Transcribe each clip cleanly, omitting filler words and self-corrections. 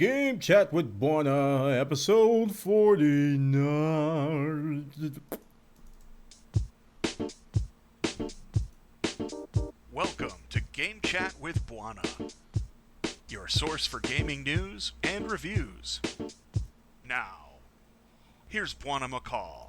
Game Chat with Bwana, episode 49. Welcome to Game Chat with Bwana, your source for gaming news and reviews. Now, here's Bwana McCall.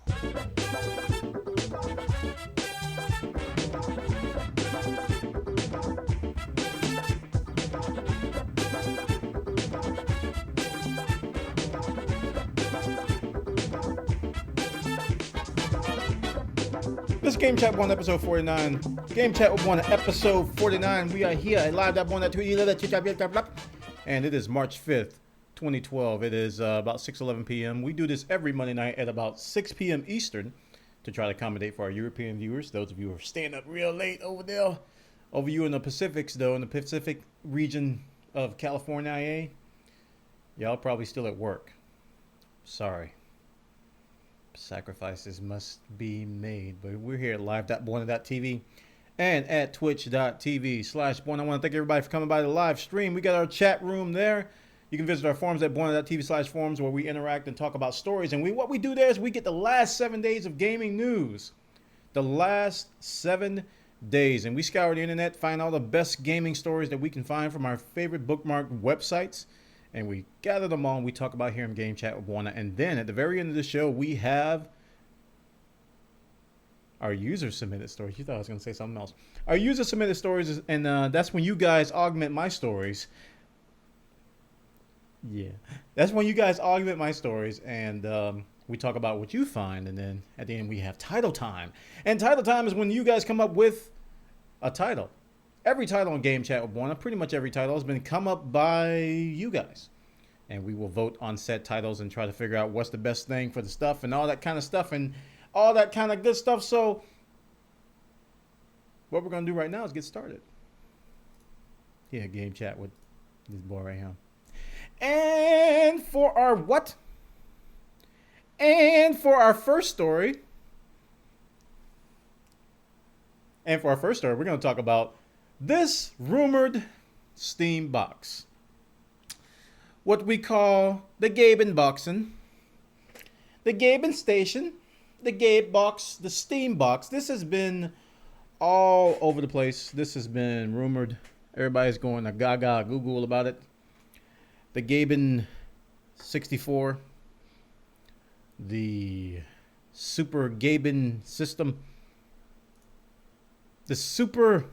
This is Game Chat 1, episode 49. Game Chat with Bwana, episode 49. We are here at live.bwana.2, and it is March 5th, 2012. It is about 6:11 p.m. We do this every Monday night at about 6 p.m. Eastern to try to accommodate for our European viewers. Those of you who are staying up real late over there. Over you in the Pacifics, though, in the Pacific region of California, y'all probably still at work. Sorry. Sacrifices must be made, but we're here at live.bwana.tv and at twitch.tv/Bwana. I want to thank everybody for coming by the live stream. We got our chat room there. You can visit our forums at bwana.tv/forums where we interact and talk about stories. And what we do there is we get the last 7 days of gaming news. The last 7 days. And we scour the internet, find all the best gaming stories that we can find from our favorite bookmarked websites. And we gather them all and we talk about here in Game Chat with Bwana. And then at the very end of the show, we have our user submitted stories. You thought I was going to say something else. Our user submitted stories, and that's when you guys augment my stories. Yeah. That's when you guys augment my stories, and we talk about what you find. And then at the end, we have title time. And title time is when you guys come up with a title. Every title on Game Chat with Bwana, pretty much every title, has been come up by you guys. And we will vote on said titles and try to figure out what's the best thing for the stuff and all that kind of stuff and all that kind of good stuff. So what we're going to do right now is get started. Yeah, Game Chat with this boy right here. And for our what? And for our first story. We're going to talk about this rumored Steam box. What we call the Gaben boxin', the Gaben station, the Gabe box, the Steam box. This has been all over the place. This has been rumored. Everybody's going to gaga Google about it. The Gaben 64, the Super Gaben system, the super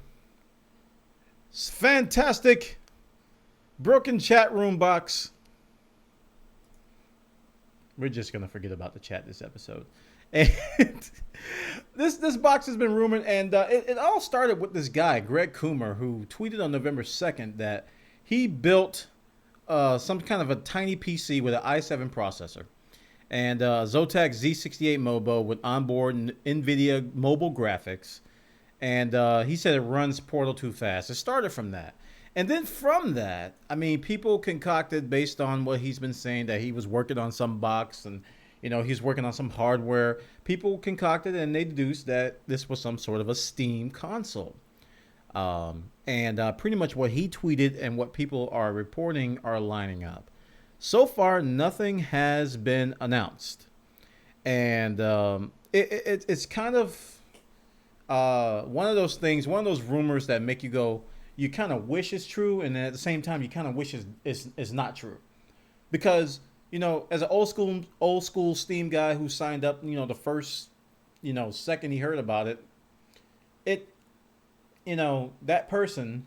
fantastic broken chat room box. We're just gonna forget about the chat this episode. And this box has been rumored, and it all started with this guy, Greg Coomer, who tweeted on November 2nd that he built some kind of a tiny PC with an i7 processor and Zotac Z68 Mobo with onboard NVIDIA mobile graphics. And he said it runs Portal 2 fast. It started from that. And then from that, I mean, people concocted based on what he's been saying that he was working on some box and, you know, he's working on some hardware. People concocted and they deduced that this was some sort of a Steam console. And pretty much what he tweeted and what people are reporting are lining up. So far, nothing has been announced. And it's kind of one of those things, one of those rumors that make you go, you kind of wish it's true, and then at the same time, you kind of wish it's not true. Because, you know, as an old school Steam guy who signed up, you know, the first, you know, second he heard about it, you know, that person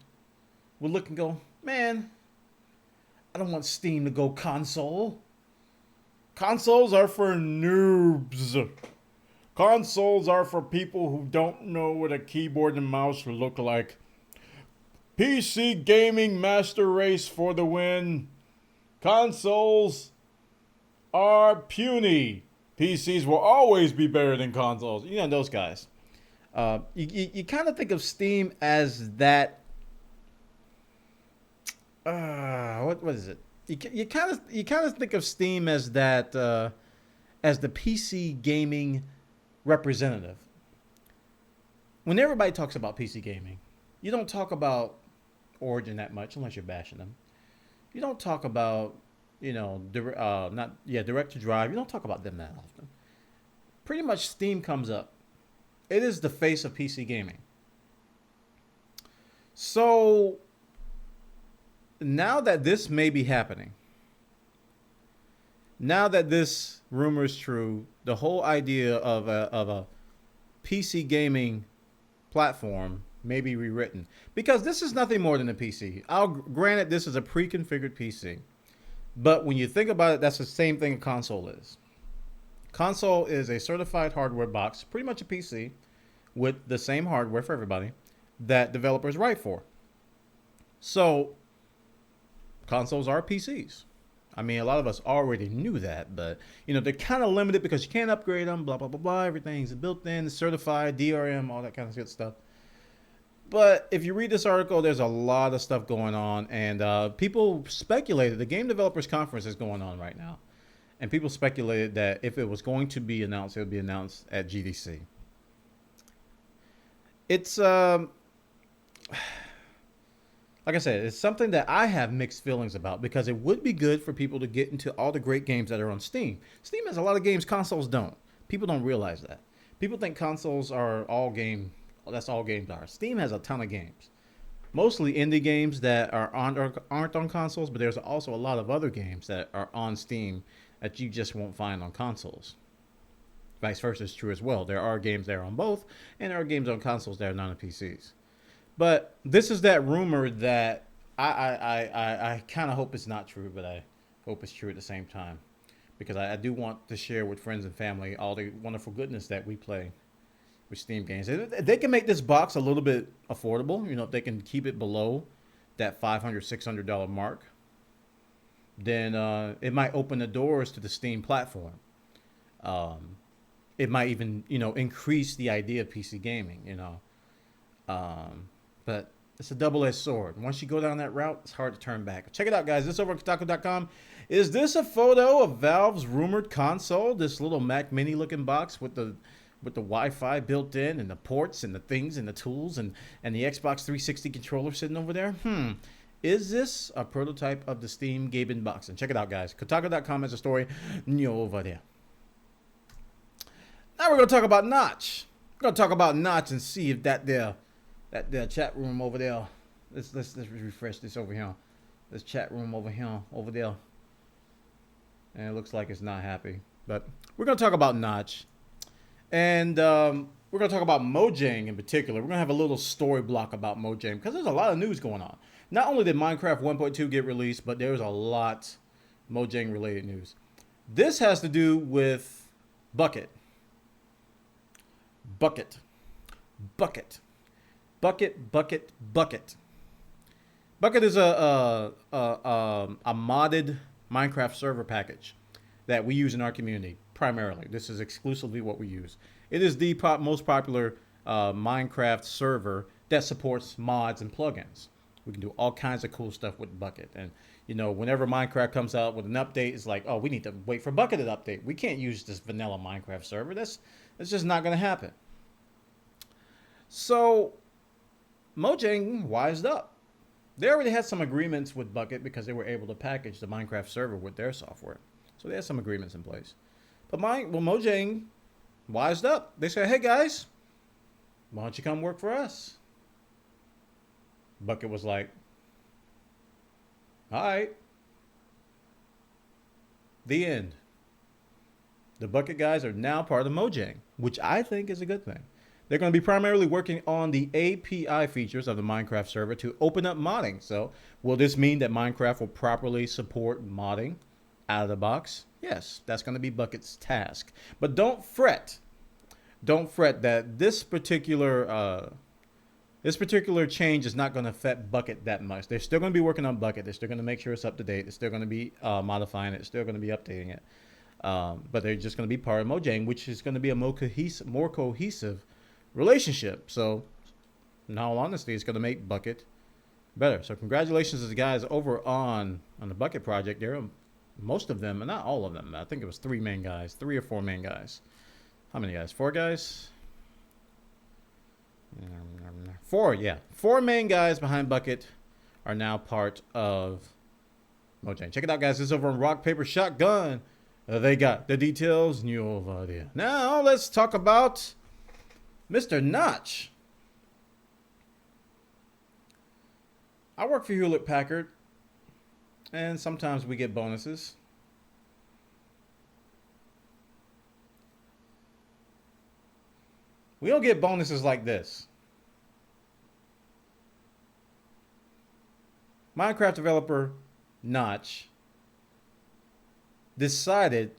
would look and go, man, I don't want Steam to go console. Consoles are for noobs. Consoles are for people who don't know what a keyboard and mouse look like. PC gaming master race for the win. Consoles are puny. PCs will always be better than consoles. You know, those guys. You kind of think of Steam as that. What is it? You kind of think of Steam as that as the PC gaming representative. When everybody talks about PC gaming, you don't talk about Origin that much unless you're bashing them. You don't talk about direct to drive. You don't talk about them that often. Pretty much Steam comes up. It is the face of PC gaming. So now that this may be happening, now that this rumor is true, the whole idea of a PC gaming platform may be rewritten, because this is nothing more than a PC. Granted, this is a pre-configured PC, but when you think about it, that's the same thing a console is. Console is a certified hardware box, pretty much a PC, with the same hardware for everybody that developers write for. So consoles are PCs. I mean, a lot of us already knew that, but they're kind of limited because you can't upgrade them, blah, blah, blah, blah. Everything's built in, certified, DRM, all that kind of good stuff. But if you read this article, there's a lot of stuff going on, and people speculated, the Game Developers Conference is going on right now, and people speculated that if it was going to be announced, it would be announced at GDC. It's, like I said, it's something that I have mixed feelings about, because it would be good for people to get into all the great games that are on Steam. Steam has a lot of games consoles don't. People don't realize that. People think consoles are all game. That's all games are. Steam has a ton of games. Mostly indie games that aren't on consoles, but there's also a lot of other games that are on Steam that you just won't find on consoles. Vice versa is true as well. There are games that are on both, and there are games on consoles that are not on PCs. But this is that rumor that I kind of hope it's not true, but I hope it's true at the same time, because I do want to share with friends and family all the wonderful goodness that we play with Steam games. If they can make this box a little bit affordable, if they can keep it below that $500, $600 mark, then it might open the doors to the Steam platform. It might even, increase the idea of PC gaming, But it's a double-edged sword. Once you go down that route, it's hard to turn back. Check it out, guys. This over at Kotaku.com. Is this a photo of Valve's rumored console? This little Mac Mini looking box with the Wi-Fi built in, and the ports and the things and the tools and the Xbox 360 controller sitting over there? Is this a prototype of the Steam gaming box? And check it out, guys. Kotaku.com has a story over there. Now we're going to talk about Notch. We're going to talk about Notch and see if that chat room over there. Let's refresh this over here. This chat room over there. And it looks like it's not happy. But we're going to talk about Notch. And we're going to talk about Mojang in particular. We're going to have a little story block about Mojang, because there's a lot of news going on. Not only did Minecraft 1.2 get released, but there's a lot Mojang related news. This has to do with Bucket. Bucket is a modded Minecraft server package that we use in our community primarily. This is exclusively what we use. It is the most popular Minecraft server that supports mods and plugins. We can do all kinds of cool stuff with Bucket. And whenever Minecraft comes out with an update, it's like, oh, we need to wait for Bucket to update. We can't use this vanilla Minecraft server. That's just not going to happen. So Mojang wised up. They already had some agreements with Bucket because they were able to package the Minecraft server with their software. So they had some agreements in place. But Mojang wised up. They said, hey guys, why don't you come work for us? Bucket was like, all right. The end. The Bucket guys are now part of Mojang, which I think is a good thing. They're going to be primarily working on the API features of the Minecraft server to open up modding. So will this mean that Minecraft will properly support modding out of the box? Yes, that's going to be Bucket's task. But don't fret. Don't fret that this particular change is not going to affect Bucket that much. They're still going to be working on Bucket. They're still going to make sure it's up to date. They're still going to be modifying it. They're still going to be updating it. But they're just going to be part of Mojang, which is going to be a more cohesive relationship. So in all honesty, it's going to make Bucket better. So congratulations to the guys over on the Bucket project. There are most of them, not all of them. I think it was 3 or 4 main guys. How many guys? 4 guys? 4, yeah. 4 main guys behind Bucket are now part of Mojang. Check it out, guys. This is over on Rock, Paper, Shotgun. They got the details, and you have idea. Now, let's talk about Mr. Notch. I work for Hewlett Packard, and sometimes we get bonuses. We don't get bonuses like this. Minecraft developer Notch decided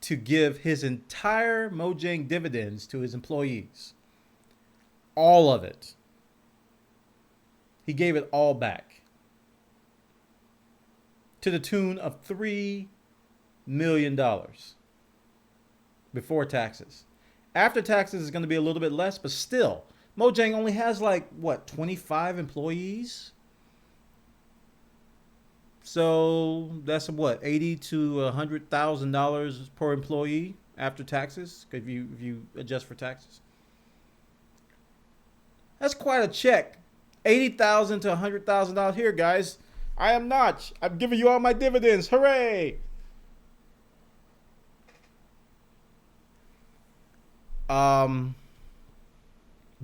to give his entire Mojang dividends to his employees. All of it. He gave it all back. To the tune of $3 million. Before taxes. After taxes is going to be a little bit less, but still. Mojang only has 25 employees? So that's $80,000 to $100,000 per employee after taxes, if you adjust for taxes. That's quite a check. $80,000 to $100,000 here, guys. I am Notch. I'm giving you all my dividends. Hooray!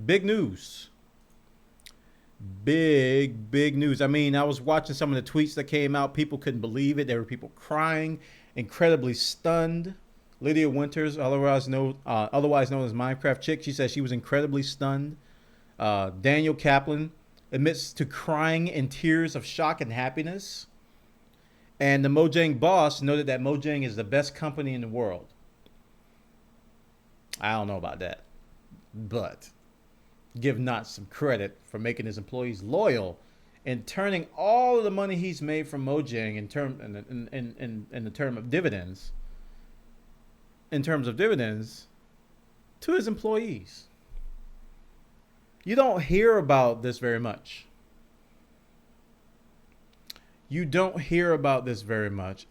Big news. Big news. I mean, I was watching some of the tweets that came out. People couldn't believe it. There were people crying, incredibly stunned. Lydia Winters, otherwise known as Minecraft Chick, she said she was incredibly stunned. Daniel Kaplan admits to crying in tears of shock and happiness. And the Mojang boss noted that Mojang is the best company in the world. I don't know about that, but give Notch some credit for making his employees loyal and turning all of the money he's made from Mojang in terms of dividends to his employees. You don't hear about this very much.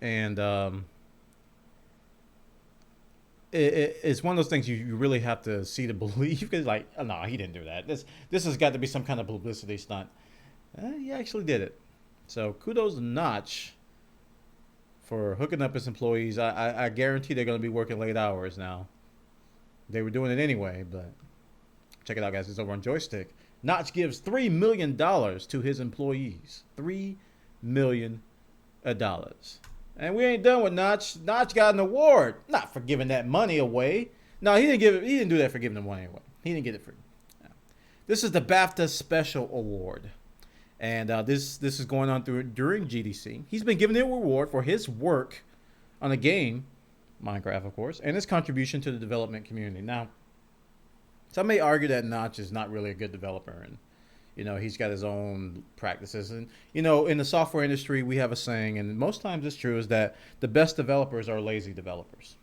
And it's one of those things you really have to see to believe, because no, he didn't do that. This has got to be some kind of publicity stunt. He actually did it. So kudos to Notch for hooking up his employees. I guarantee they're going to be working late hours now. They were doing it anyway, but check it out, guys. It's over on Joystick. Notch gives $3 million to his employees. $3 million. And we ain't done with Notch. Notch got an award, not for giving that money away. No, he didn't do that for giving the money away. He didn't get it for. No. This is the BAFTA Special Award, and this is going on during GDC. He's been given the award for his work on a game, Minecraft, of course, and his contribution to the development community. Now, some may argue that Notch is not really a good developer, and he's got his own practices. And, in the software industry, we have a saying, and most times it's true, is that the best developers are lazy developers.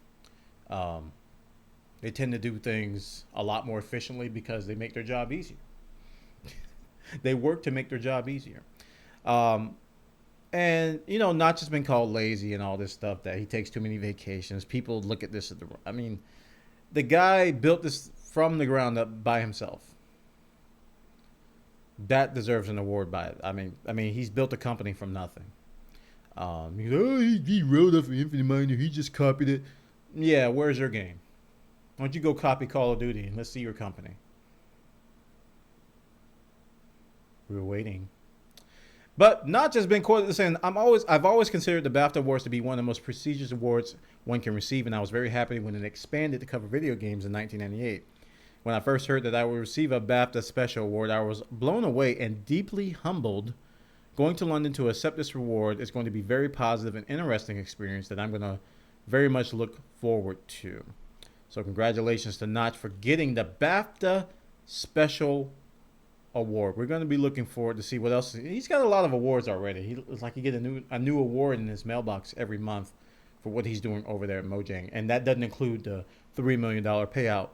They tend to do things a lot more efficiently because they make their job easier. They work to make their job easier. And, Notch has been called lazy and all this stuff, that he takes too many vacations. People look at this the guy built this from the ground up by himself. That deserves an award by it. I mean, he's built a company from nothing. He wrote off Infinite Miner. He just copied it. Yeah, where's your game? Why don't you go copy Call of Duty and let's see your company? We're waiting. But Notch has been quoted as saying, I've always considered the BAFTA Awards to be one of the most prestigious awards one can receive, and I was very happy when it expanded to cover video games in 1998. When I first heard that I would receive a BAFTA Special Award, I was blown away and deeply humbled. Going to London to accept this award is going to be a very positive and interesting experience that I'm going to very much look forward to. So congratulations to Notch for getting the BAFTA Special Award. We're going to be looking forward to see what else. He's got a lot of awards already. It's like he get a new award in his mailbox every month for what he's doing over there at Mojang. And that doesn't include the $3 million payout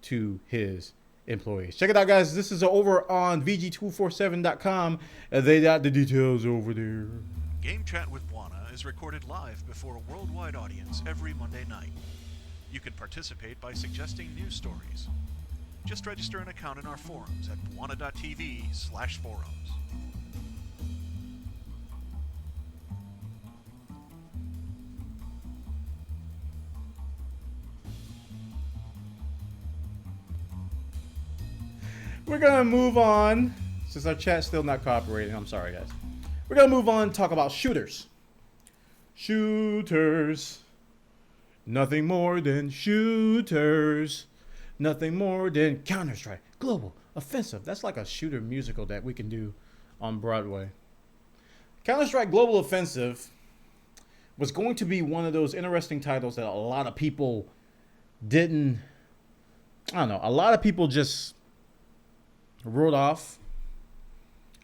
to his employees. Check it out, guys. This is over on VG247.com. They got the details over there. Game Chat with Bwana is recorded live before a worldwide audience every Monday night. You can participate by suggesting news stories. Just register an account in our forums at bwana.tv/forums. We're going to move on. Since our chat's still not cooperating, I'm sorry, guys. We're going to move on and talk about shooters. Shooters. Nothing more than shooters. Nothing more than Counter-Strike Global Offensive. That's like a shooter musical that we can do on Broadway. Counter-Strike Global Offensive was going to be one of those interesting titles that a lot of people didn't, I don't know, a lot of people just wrote off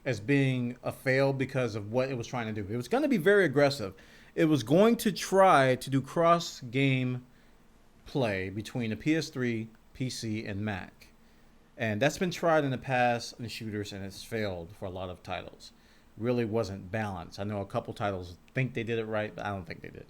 as being a fail because of what it was trying to do. It was going to be very aggressive. It was going to try to do cross-game play between the PS3, PC, and Mac. And that's been tried in the past in shooters, and it's failed for a lot of titles. Really wasn't balanced. I know a couple titles think they did it right, but I don't think they did.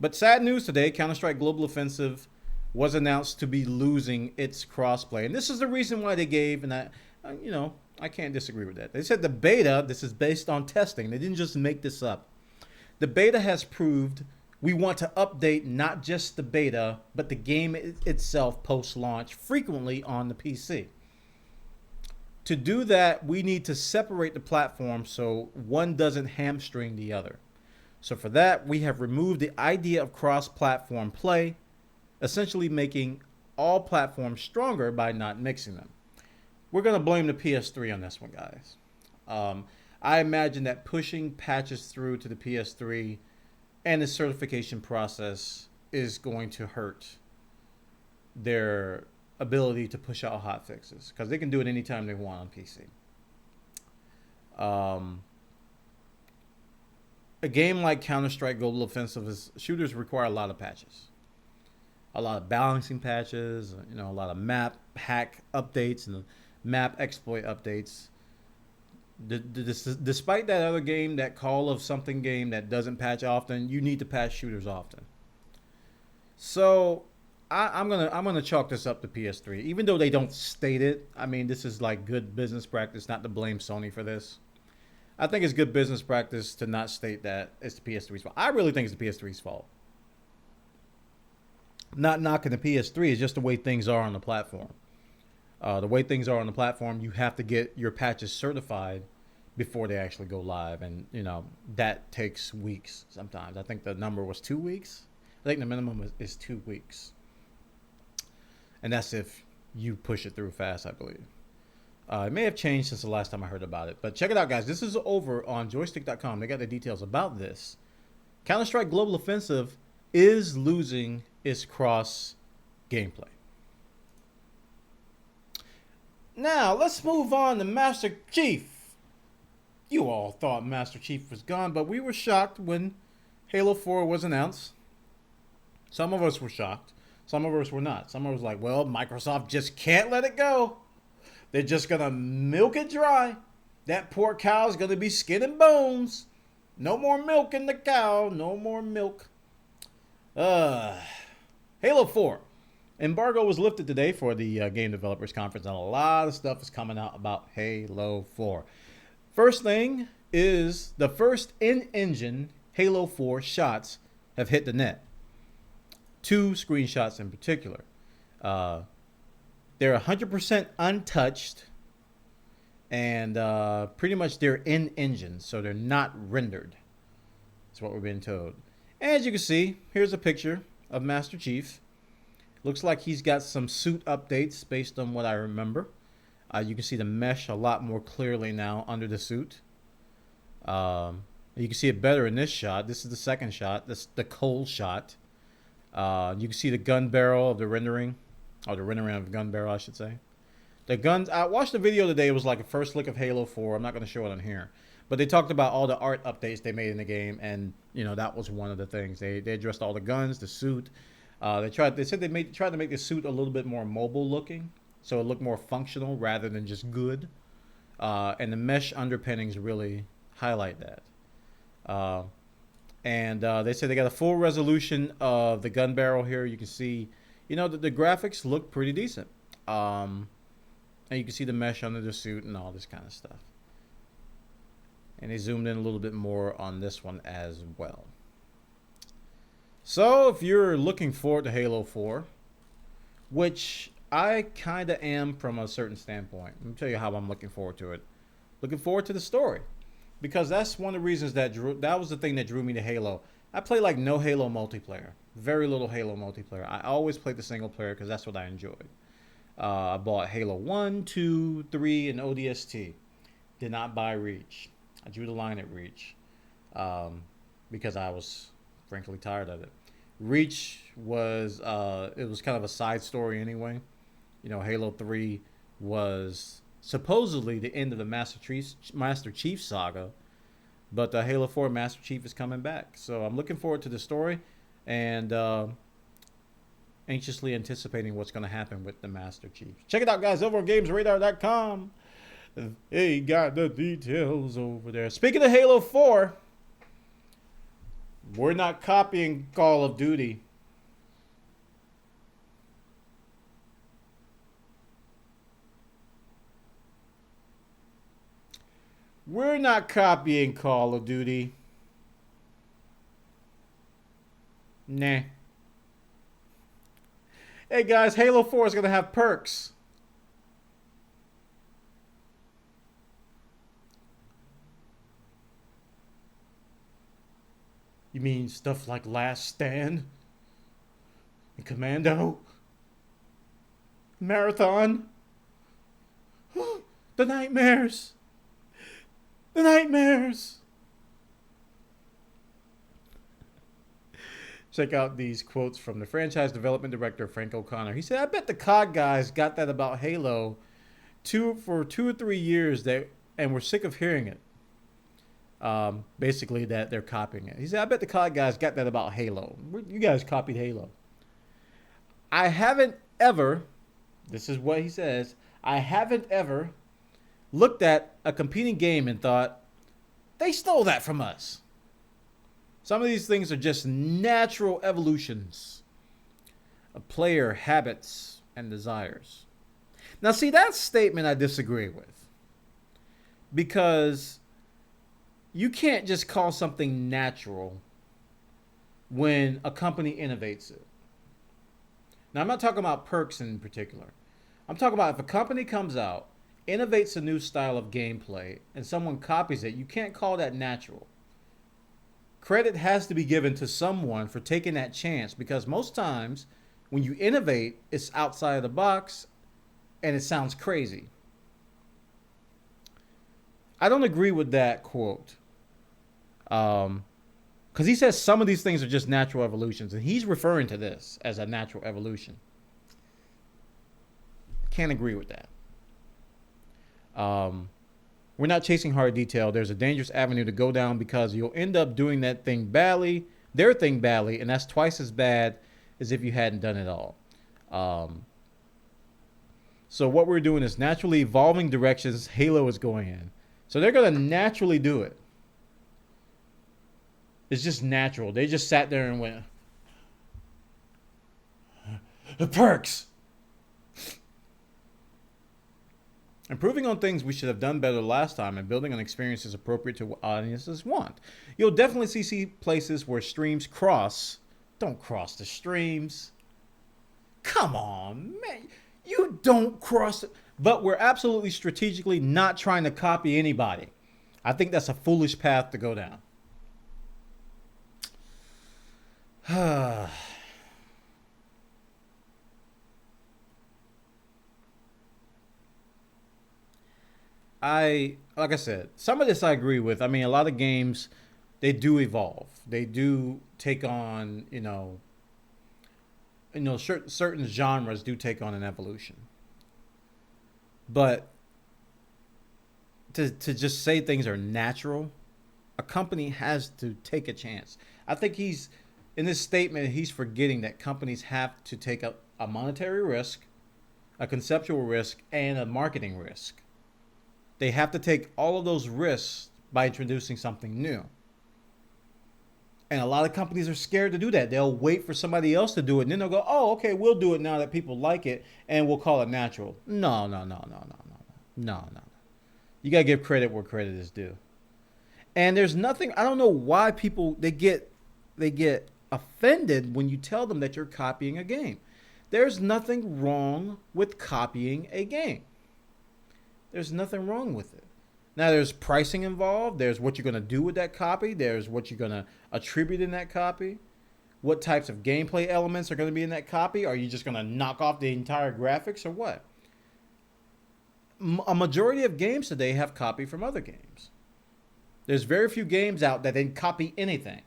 But sad news today, Counter-Strike Global Offensive was announced to be losing its crossplay. And this is the reason why they gave, and I can't disagree with that. They said the beta, this is based on testing. They didn't just make this up. The beta has proved we want to update not just the beta, but the game itself post-launch frequently on the PC. To do that, we need to separate the platform so one doesn't hamstring the other. So for that, we have removed the idea of cross-platform play, essentially making all platforms stronger by not mixing them. We're going to blame the PS3 on this one, guys. I imagine that pushing patches through to the PS3 and the certification process is going to hurt their ability to push out hot fixes, because they can do it anytime they want on PC. A game like Counter-Strike Global Offensive shooters require a lot of patches, a lot of balancing patches, a lot of map hack updates and map exploit updates. Despite that other game, that Call of Something game that doesn't patch often, you need to patch shooters often. So I'm gonna chalk this up to PS3, even though they don't state it. I mean, this is like good business practice, not to blame Sony for this. I think it's good business practice to not state that it's the PS3's fault. I really think it's the PS3's fault. Not knocking the PS3, is just the way things are on the platform. The way things are on the platform, you have to get your patches certified before they actually go live, and that takes weeks sometimes. I think the number was 2 weeks. I think the minimum is 2 weeks. And that's if you push it through fast, I believe. It may have changed since the last time I heard about it. But check it out, guys. This is over on joystick.com. They got the details about this. Counter-Strike Global Offensive is losing its cross gameplay. Now, let's move on to Master Chief. You all thought Master Chief was gone, but we were shocked when Halo 4 was announced. Some of us were shocked. Some of us were not. Some of us were like, well, Microsoft just can't let it go. They're just going to milk it dry. That poor cow's going to be skin and bones. No more milk in the cow. No more milk. Halo 4. Embargo was lifted today for the Game Developers Conference, and a lot of stuff is coming out about Halo 4. First thing is the first in-engine Halo 4 shots have hit the net. 2 screenshots in particular. They're 100% untouched, and pretty much they're in-engine, so they're not rendered. That's what we're being told. As you can see, here's a picture of Master Chief. Looks like he's got some suit updates based on what I remember. You can see the mesh a lot more clearly now under the suit. You can see it better in this shot. This is the second shot. This is the cold shot. You can see the gun barrel of the rendering. Or the rendering of the gun barrel, I should say. The guns, I watched the video today. It was like a first look of Halo 4. I'm not going to show it on here. But they talked about all the art updates they made in the game. And, that was one of the things. They addressed all the guns, the suit. They said they tried to make the suit a little bit more mobile looking, so it looked more functional rather than just good. And the mesh underpinnings really highlight that. And they said they got a full resolution of the gun barrel here. You can see, the graphics look pretty decent. And you can see the mesh under the suit and all this kind of stuff. And they zoomed in a little bit more on this one as well. So if you're looking forward to Halo 4, which I kind of am from a certain standpoint. Let me tell you how I'm looking forward to it. Looking forward to the story. Because that's one of the reasons that was the thing that drew me to Halo. I play like no Halo multiplayer. Very little Halo multiplayer. I always played the single player because that's what I enjoyed. I bought Halo 1, 2, 3, and ODST. Did not buy Reach. I drew the line at Reach because I was frankly tired of it. Reach was it was kind of a side story anyway. You know, Halo 3 was supposedly the end of the Master Chief saga, but the Halo 4 Master Chief is coming back. So I'm looking forward to the story and anxiously anticipating what's going to happen with the Master Chief. Check it out, guys, over on GamesRadar.com. They got the details over there. Speaking of Halo 4, we're not copying Call of Duty. We're not copying Call of Duty. Nah. Hey guys, Halo 4 is going to have perks. You mean stuff like Last Stand? And Commando? Marathon? The nightmares! The nightmares! Check out these quotes from the franchise development director, Frank O'Connor. He said, I bet the COD guys got that about Halo for 2 or 3 years and we're sick of hearing it. Basically that they're copying it. He said, I bet the COD guys got that about Halo. You guys copied Halo. I haven't ever, this is what he says, I haven't ever looked at a competing game and thought, they stole that from us. Some of these things are just natural evolutions of player habits and desires. Now, see, that statement I disagree with. Because you can't just call something natural when a company innovates it. Now, I'm not talking about perks in particular. I'm talking about if a company comes out, innovates a new style of gameplay, and someone copies it, you can't call that natural. Credit has to be given to someone for taking that chance, because most times when you innovate, it's outside of the box and it sounds crazy. I don't agree with that quote. Because he says some of these things are just natural evolutions, and he's referring to this as a natural evolution. Can't agree with that. We're not chasing hard detail. There's a dangerous avenue to go down because you'll end up doing their thing badly, and that's twice as bad as if you hadn't done it all. So what we're doing is naturally evolving directions Halo is going in. So they're going to naturally do it. It's just natural. They just sat there and went, the perks. Improving on things we should have done better last time and building on experiences appropriate to what audiences want. You'll definitely see places where streams cross. Don't cross the streams. Come on, man. You don't cross it. But we're absolutely strategically not trying to copy anybody. I think that's a foolish path to go down. Like I said, some of this I agree with. I mean, a lot of games, they do evolve. They do take on, certain genres do take on an evolution. But to just say things are natural, a company has to take a chance. I think in this statement, he's forgetting that companies have to take a monetary risk, a conceptual risk, and a marketing risk. They have to take all of those risks by introducing something new. And a lot of companies are scared to do that. They'll wait for somebody else to do it, and then they'll go, oh, okay, we'll do it now that people like it, and we'll call it natural. No. You got to give credit where credit is due. And there's nothing, I don't know why people, they get offended when you tell them that you're copying a game. There's nothing wrong with copying a game. There's nothing wrong with it. Now, there's pricing involved. There's what you're going to do with that copy. There's what you're going to attribute in that copy. What types of gameplay elements are going to be in that copy? Are you just going to knock off the entire graphics or what? A majority of games today have copy from other games. There's very few games out that didn't copy anything.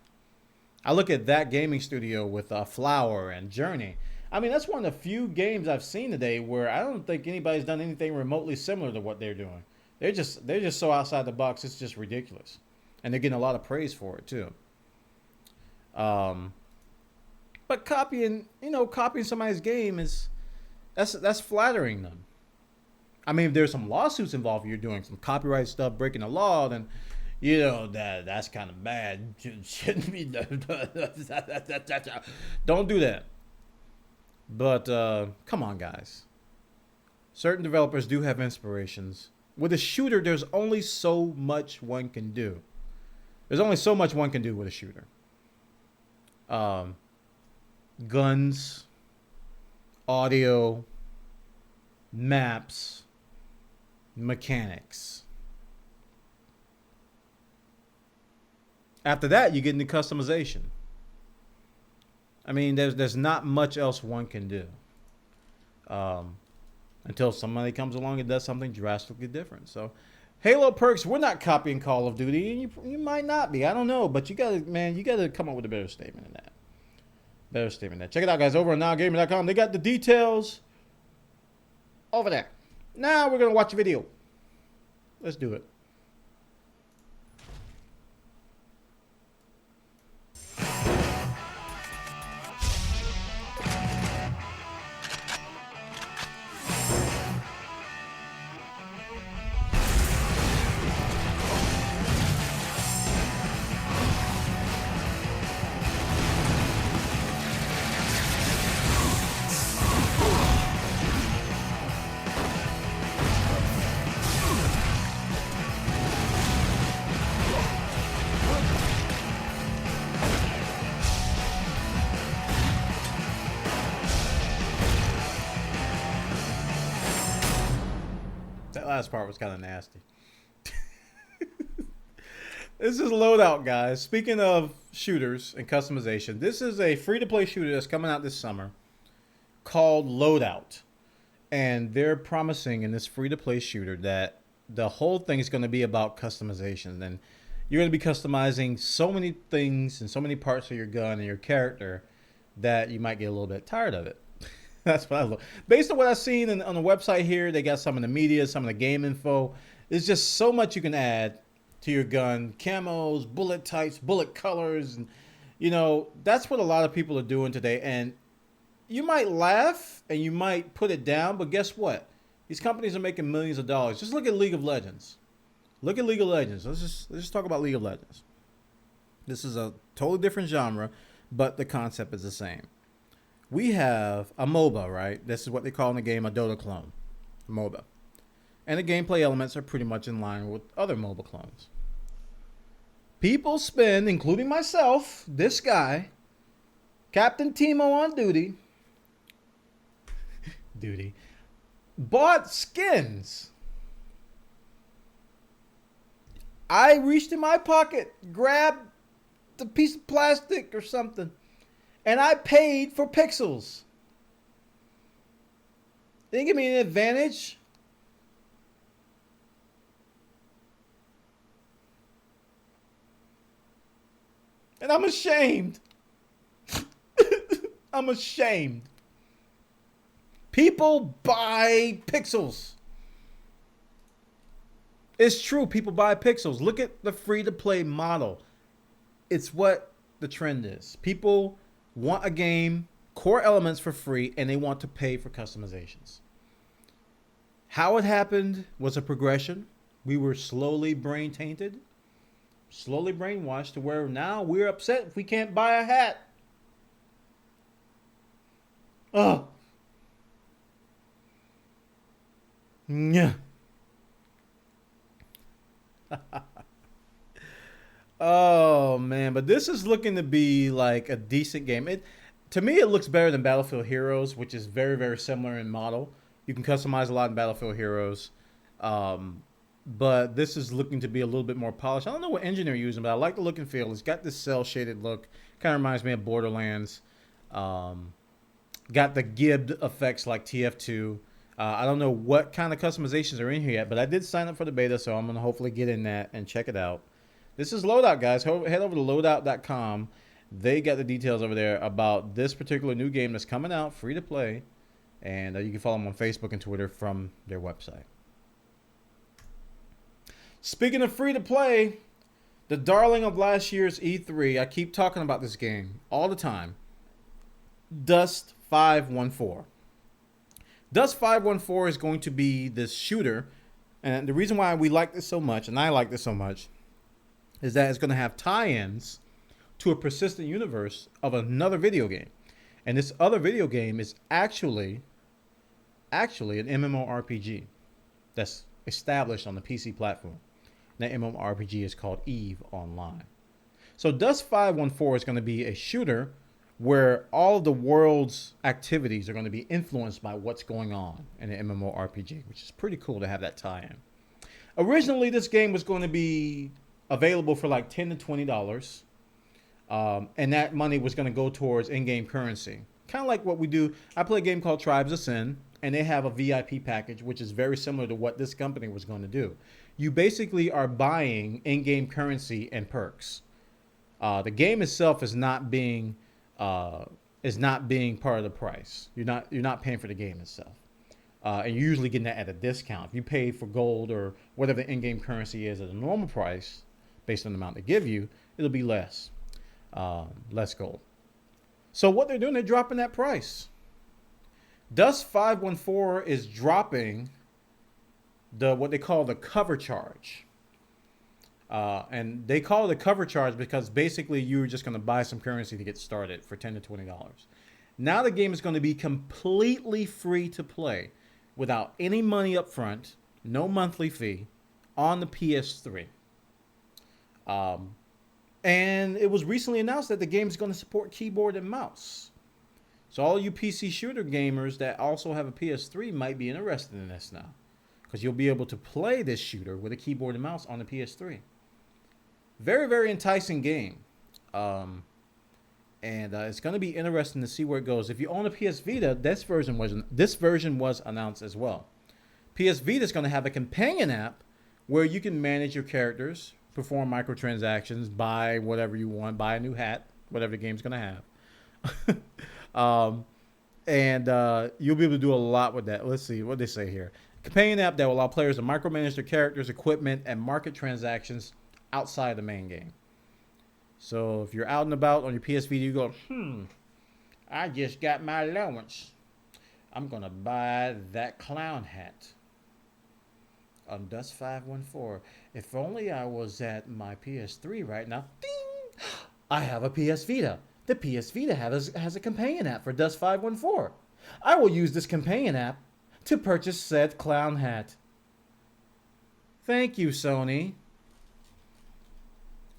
I look at that gaming studio with Flower and Journey. I mean, that's one of the few games I've seen today where I don't think anybody's done anything remotely similar to what they're doing. They're just so outside the box. It's just ridiculous, and they're getting a lot of praise for it too. But copying somebody's game that's flattering them. I mean, if there's some lawsuits involved, you're doing some copyright stuff, breaking the law, then that's kind of bad. Shouldn't be. Don't do that. But come on, guys. Certain developers do have inspirations. With a shooter, there's only so much one can do. There's only so much one can do with a shooter. Guns, audio, maps, mechanics. After that, you get into customization. I mean, there's not much else one can do. Until somebody comes along and does something drastically different. So, Halo Perks, we're not copying Call of Duty, and you might not be. I don't know, but you gotta come up with a better statement than that. Check it out, guys, over on NowGamer.com. They got the details over there. Now we're gonna watch a video. Let's do it. That last part was kind of nasty. This is Loadout, guys. Speaking of shooters and customization, this is a free-to-play shooter that's coming out this summer called Loadout. And they're promising in this free-to-play shooter that the whole thing is going to be about customization. And you're going to be customizing so many things and so many parts of your gun and your character that you might get a little bit tired of it. That's what I look. Based on what I've seen on the website here, they got some of the media, some of the game info. There's just so much you can add to your gun. Camos, bullet types, bullet colors. And, that's what a lot of people are doing today. And you might laugh and you might put it down, but guess what? These companies are making millions of dollars. Just look at League of Legends. Let's just talk about League of Legends. This is a totally different genre, but the concept is the same. We have a MOBA, right? This is what they call in the game a Dota clone, MOBA. And the gameplay elements are pretty much in line with other MOBA clones. People spend, including myself, this guy, Captain Timo on duty, bought skins. I reached in my pocket, grabbed the piece of plastic or something, and I paid for pixels. They didn't give me an advantage. And I'm ashamed. I'm ashamed. People buy pixels. It's true, people buy pixels. Look at the free-to-play model. It's what the trend is. People want a game, core elements for free, and they want to pay for customizations. How it happened was a progression. We were slowly brain-tainted, slowly brainwashed to where now we're upset if we can't buy a hat. Oh. Yeah. Oh man, but this is looking to be like a decent game. To me, it looks better than Battlefield Heroes, which is very, very similar in model. You can customize a lot in Battlefield Heroes. But this is looking to be a little bit more polished. I don't know what engine they're using, but I like the look and feel. It's got this cel-shaded look. Kind of reminds me of Borderlands. Got the gibbed effects like TF2. I don't know what kind of customizations are in here yet, but I did sign up for the beta, so I'm going to hopefully get in that and check it out. This is Loadout, guys. Head over to loadout.com. They got the details over there about this particular new game that's coming out, free to play. And you can follow them on Facebook and Twitter from their website. Speaking of free to play, the darling of last year's E3, I keep talking about this game all the time. Dust 514. Dust 514 is going to be this shooter. And the reason why we like this so much, and I like this so much, is that it's going to have tie-ins to a persistent universe of another video game. And this other video game is actually an MMORPG that's established on the PC platform. That MMORPG is called EVE Online. So Dust 514 is going to be a shooter where all of the world's activities are going to be influenced by what's going on in an MMORPG, which is pretty cool to have that tie-in. Originally, this game was going to be available for like $10 to $20. And that money was going to go towards in-game currency. Kind of like what we do. I play a game called Tribes of Sin, and they have a VIP package, which is very similar to what this company was going to do. You basically are buying in-game currency and perks. The game itself is not being part of the price. You're not paying for the game itself, and you're usually getting that at a discount. If you pay for gold or whatever the in-game currency is at a normal price, based on the amount they give you, it'll be less gold. So what they're doing, they're dropping that price. Dust 514 is dropping what they call the cover charge. And they call it a cover charge because basically you're just going to buy some currency to get started for $10 to $20. Now the game is going to be completely free to play without any money up front, no monthly fee, on the PS3. And it was recently announced that the game is going to support keyboard and mouse. So all you PC shooter gamers that also have a PS3 might be interested in this now, because you'll be able to play this shooter with a keyboard and mouse on the PS3. Very, very enticing game. And it's going to be interesting to see where it goes. If you own a PS Vita, this version was announced as well. PS Vita is going to have a companion app where you can manage your characters, perform microtransactions, buy whatever you want, buy a new hat, whatever the game's going to have. You'll be able to do a lot with that. Let's see what they say here. Companion app that will allow players to micromanage their characters, equipment, and market transactions outside the main game. So if you're out and about on your PS Vita, you go, I just got my allowance. I'm going to buy that clown hat on Dust 514. If only I was at my PS3 right now. Ding! I have a PS Vita. The PS Vita has a companion app for Dust 514. I will use this companion app to purchase said clown hat. Thank you, Sony.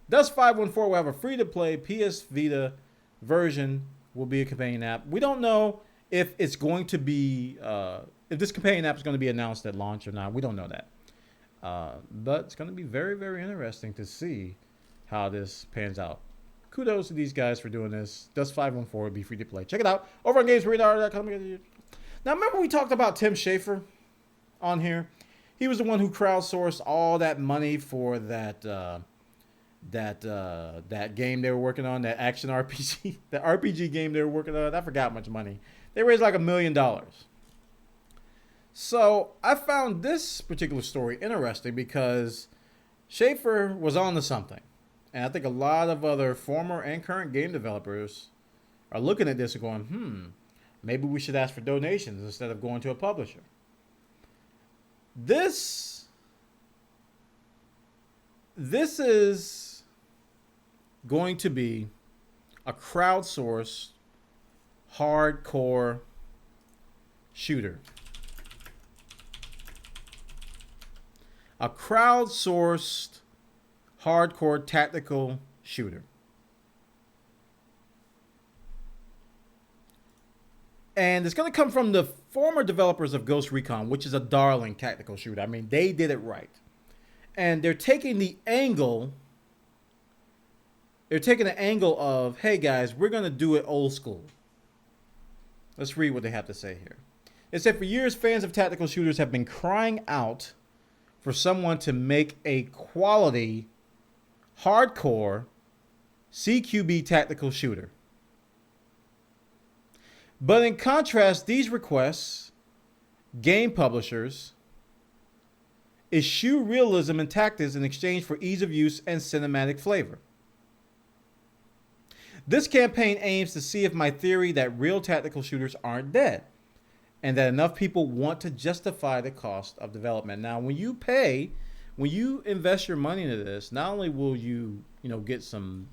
Dust 514 will have a free-to-play PS Vita version, will be a companion app. We don't know if it's going to be, if this companion app is going to be announced at launch or not. We don't know that. But it's going to be very, very interesting to see how this pans out. Kudos to these guys for doing this. Dust 514 will be free to play. Check it out over on GamesRadar.com. Now, remember we talked about Tim Schafer on here? He was the one who crowdsourced all that money for that game they were working on, that action RPG, the RPG game they were working on. I forgot how much money. They raised like $1 million. So I found this particular story interesting because Schafer was on to something. And I think a lot of other former and current game developers are looking at this and going, maybe we should ask for donations instead of going to a publisher. This is going to be a crowdsourced hardcore shooter. A crowdsourced hardcore tactical shooter. And it's going to come from the former developers of Ghost Recon, which is a darling tactical shooter. I mean, they did it right. And they're taking the angle. They're taking the angle of, hey guys, we're going to do it old school. Let's read what they have to say here. It said, for years, fans of tactical shooters have been crying out for someone to make a quality, hardcore CQB tactical shooter. But in contrast, these requests, game publishers, eschew realism and tactics in exchange for ease of use and cinematic flavor. This campaign aims to see if my theory that real tactical shooters aren't dead, and that enough people want to justify the cost of development. Now, when you invest your money into this, not only will you get some,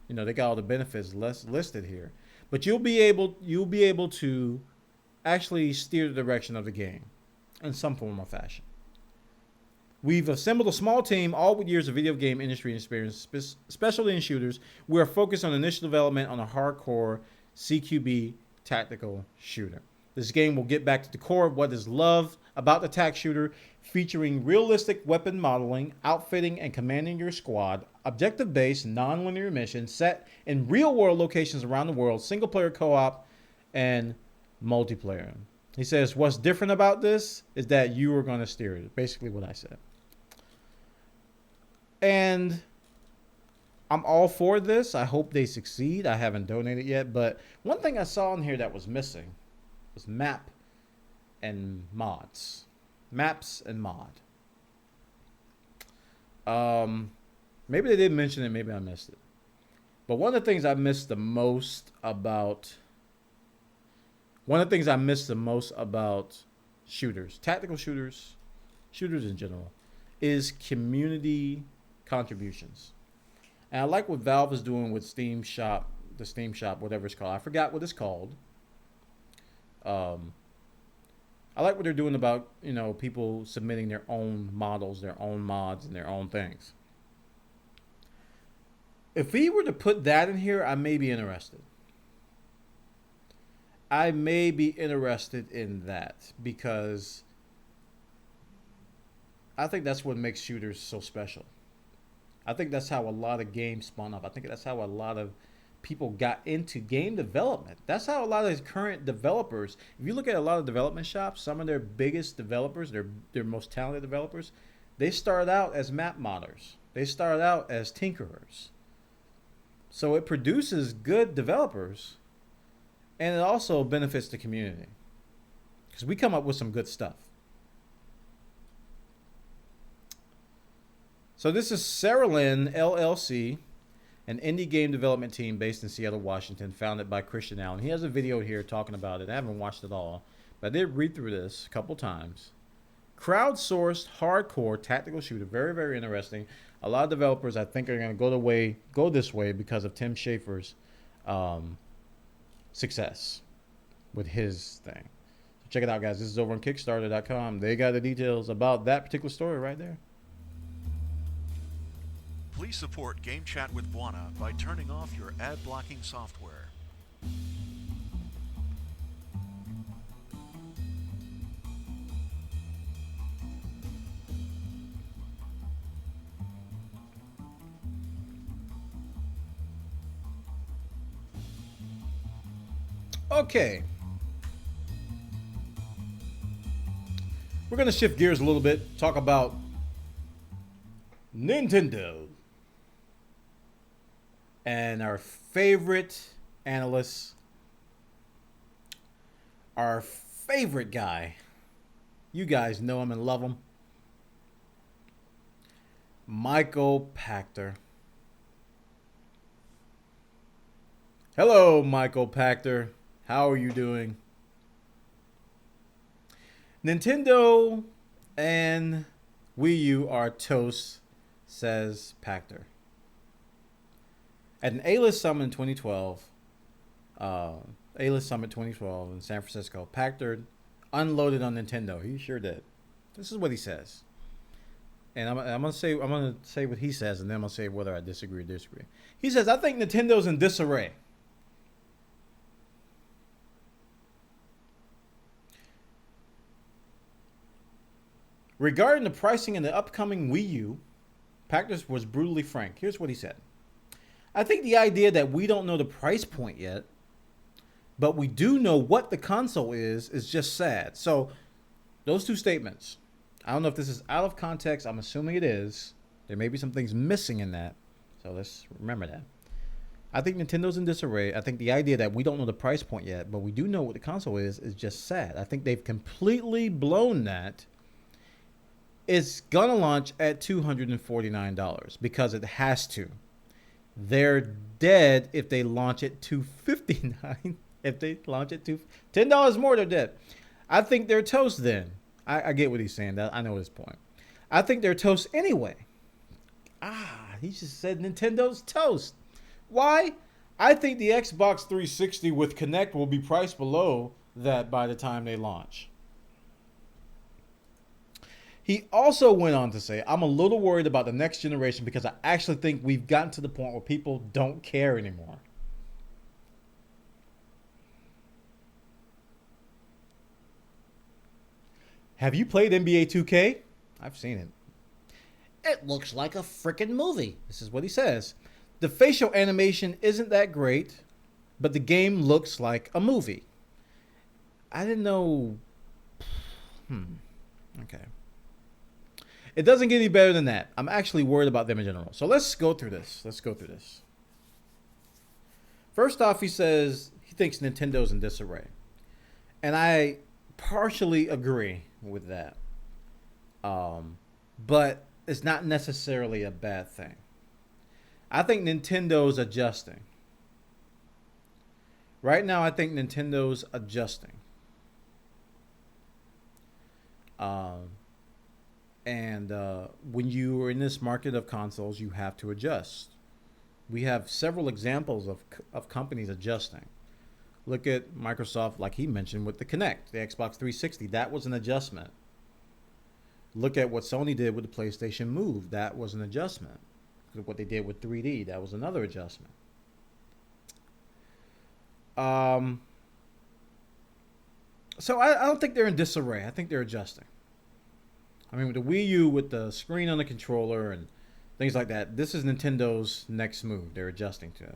they got all the benefits listed here, but you'll be able to actually steer the direction of the game in some form or fashion. We've assembled a small team, all with years of video game industry experience, especially in shooters. We are focused on initial development on a hardcore CQB tactical shooter. This game will get back to the core of what is loved about the tac shooter, featuring realistic weapon modeling, outfitting, and commanding your squad, objective-based, non-linear missions set in real-world locations around the world, single-player co-op, and multiplayer. He says, what's different about this is that you are going to steer it. Basically what I said. And I'm all for this. I hope they succeed. I haven't donated yet. But one thing I saw in here that was missing was map and mods. Maps and mod. Maybe they didn't mention it. Maybe I missed it. But one of the things I missed the most about shooters, tactical shooters, shooters in general, is community contributions. And I like what Valve is doing with Steam Shop, whatever it's called. I forgot what it's called. I like what they're doing about, people submitting their own models, their own mods, and their own things. If we were to put that in here, I may be interested. I may be interested in that because I think that's what makes shooters so special. I think that's how a lot of games spawn up. I think that's how a lot of people got into game development. That's how a lot of current developers, if you look at a lot of development shops, some of their biggest developers, their most talented developers, they started out as map modders. They started out as tinkerers. So it produces good developers, and it also benefits the community because we come up with some good stuff. So this is Serellan LLC, an indie game development team based in Seattle, Washington, founded by Christian Allen. He has a video here talking about it. I haven't watched it all, but I did read through this a couple times. Crowdsourced hardcore tactical shooter, very, very interesting. A lot of developers, I think, are going to go this way because of Tim Schafer's success with his thing. So check it out, guys. This is over on Kickstarter.com. They got the details about that particular story right there. Please support Game Chat with Bwana by turning off your ad blocking software. Okay. We're going to shift gears a little bit, talk about Nintendo. And our favorite analyst, our favorite guy, you guys know him and love him, Michael Pachter. Hello, Michael Pachter. How are you doing? Nintendo and Wii U are toast, says Pachter. At an A-List Summit in 2012, in San Francisco, Pachter unloaded on Nintendo. He sure did. This is what he says, and I'm gonna say what he says, and then I'm gonna say whether I disagree or disagree. He says, "I think Nintendo's in disarray. Regarding the pricing in the upcoming Wii U, Pachter was brutally frank. Here's what he said. I think the idea that we don't know the price point yet, but we do know what the console is just sad. So those two statements, I don't know if this is out of context. I'm assuming it is. There may be some things missing in that. So let's remember that. I think Nintendo's in disarray. I think the idea that we don't know the price point yet, but we do know what the console is just sad. I think they've completely blown that. It's going to launch at $249 because it has to. They're dead if they launch it $259. If they launch it $10 more, they're dead. I think they're toast then. I get what he's saying. I know his point. I think they're toast anyway. He just said Nintendo's toast. Why? I think the Xbox 360 with Kinect will be priced below that by the time they launch. He also went on to say, I'm a little worried about the next generation because I actually think we've gotten to the point where people don't care anymore. Have you played NBA 2K? I've seen it. It looks like a freaking movie. This is what he says. The facial animation isn't that great, but the game looks like a movie. I didn't know. Okay. It doesn't get any better than that. I'm actually worried about them in general. So let's go through this. First off, he says he thinks Nintendo's in disarray. And I partially agree with that. But it's not necessarily a bad thing. I think Nintendo's adjusting. Right now, I think Nintendo's adjusting. When you are in this market of consoles, you have to adjust. We have several examples of companies adjusting. Look at Microsoft, like he mentioned, with the Kinect, the Xbox 360. That was an adjustment. Look at what Sony did with the PlayStation Move. That was an adjustment. What they did with 3D, that was another adjustment. So I don't think they're in disarray. I think they're adjusting. I mean, with the Wii U, with the screen on the controller and things like that, this is Nintendo's next move. They're adjusting to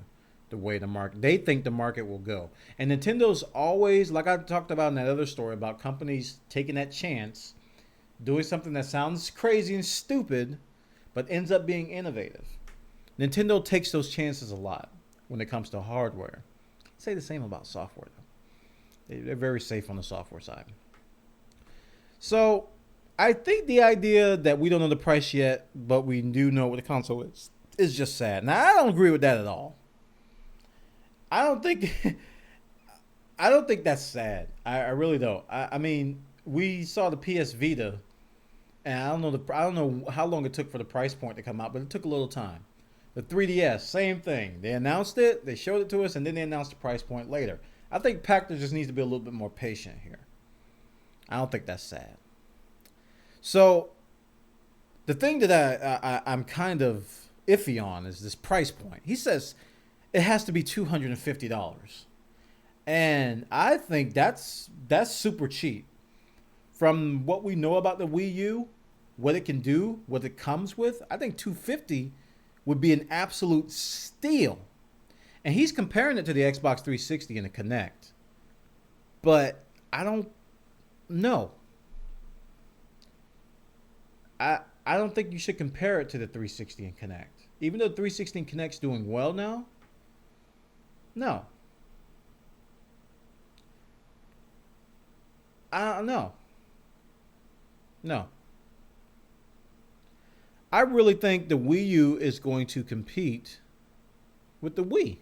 the way the market, they think the market will go. And Nintendo's always, like I talked about in that other story about companies taking that chance, doing something that sounds crazy and stupid, but ends up being innovative. Nintendo takes those chances a lot when it comes to hardware. I'd say the same about software, though. They're very safe on the software side. So I think the idea that we don't know the price yet, but we do know what the console is just sad. Now, I don't agree with that at all. I don't think that's sad. I really don't. I mean, we saw the PS Vita, and I don't know how long it took for the price point to come out, but it took a little time. The 3DS, same thing. They announced it, they showed it to us, and then they announced the price point later. I think Pachter just needs to be a little bit more patient here. I don't think that's sad. So, the thing that I'm kind of iffy on is this price point. He says it has to be $250. And I think that's super cheap. From what we know about the Wii U, what it can do, what it comes with, I think $250 would be an absolute steal. And he's comparing it to the Xbox 360 and the Kinect. But I don't know. I don't think you should compare it to the 360 and Kinect. Even though the 360 and Kinect's doing well now, no. No. I really think the Wii U is going to compete with the Wii.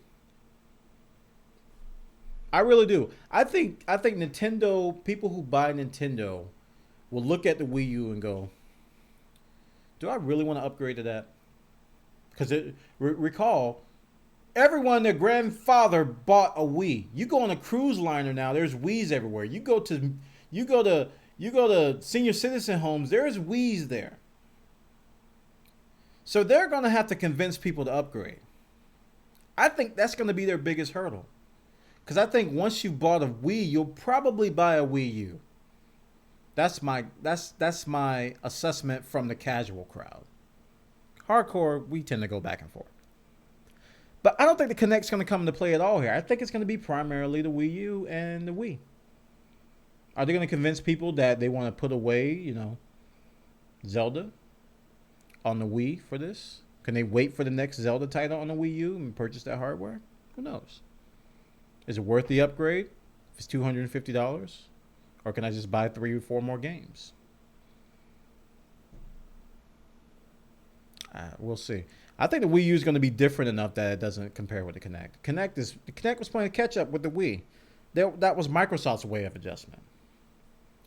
I really do. I think Nintendo, people who buy Nintendo will look at the Wii U and go, do I really want to upgrade to that? Because recall, everyone, their grandfather bought a Wii. You go on a cruise liner now, there's Wiis everywhere. You go to senior citizen homes, there's Wiis there. So they're going to have to convince people to upgrade. I think that's going to be their biggest hurdle. Because I think once you've bought a Wii, you'll probably buy a Wii U. That's my assessment from the casual crowd. Hardcore, we tend to go back and forth. But I don't think the Kinect's going to come into play at all here. I think it's going to be primarily the Wii U and the Wii. Are they going to convince people that they want to put away, Zelda on the Wii for this? Can they wait for the next Zelda title on the Wii U and purchase that hardware? Who knows? Is it worth the upgrade if it's $250? Or can I just buy 3 or 4 more games? We'll see. I think the Wii U is going to be different enough that it doesn't compare with the Kinect. The Kinect was playing catch up with the Wii. That was Microsoft's way of adjustment.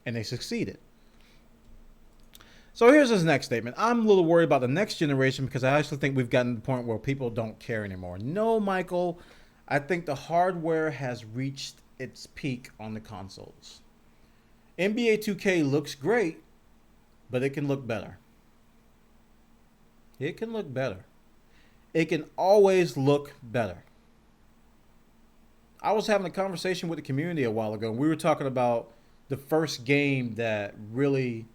And they succeeded. So here's his next statement. I'm a little worried about the next generation because I actually think we've gotten to the point where people don't care anymore. No, Michael, I think the hardware has reached its peak on the consoles. NBA 2K looks great, but it can look better. It can look better. It can always look better. I was having a conversation with the community a while ago, and we were talking about the first game that really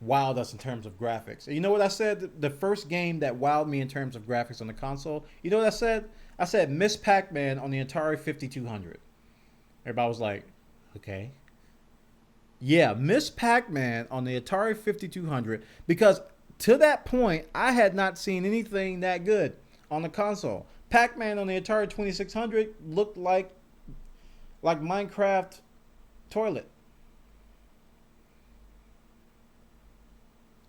wowed us in terms of graphics. And you know what I said? The first game that wowed me in terms of graphics on the console, you know what I said? I said Miss Pac-Man on the Atari 5200. Everybody was like, okay. Yeah, Miss Pac-Man on the Atari 5200, because to that point, I had not seen anything that good on the console. Pac-Man on the Atari 2600 looked like Minecraft toilet.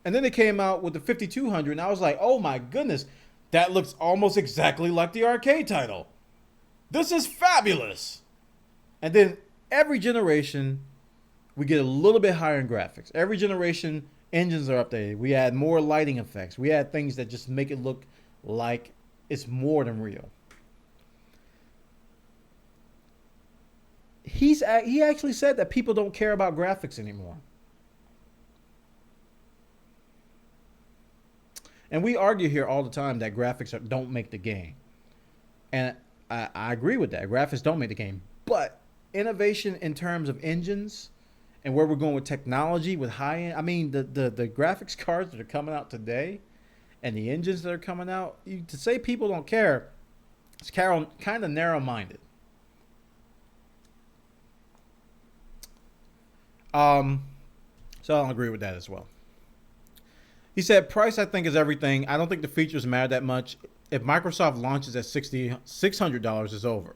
And then they came out with the 5200, and I was like, oh my goodness, that looks almost exactly like the arcade title. This is fabulous. And then every generation, we get a little bit higher in graphics. Every generation, engines are updated. We add more lighting effects. We add things that just make it look like it's more than real. He actually said that people don't care about graphics anymore. And we argue here all the time that graphics don't make the game. And I agree with that. Graphics don't make the game. But innovation in terms of engines and where we're going with technology, with high-end, I mean, the graphics cards that are coming out today and the engines that are coming out, to say people don't care, it's kind of narrow-minded. So I don't agree with that as well. He said, price, I think, is everything. I don't think the features matter that much. If Microsoft launches at $600, it's over.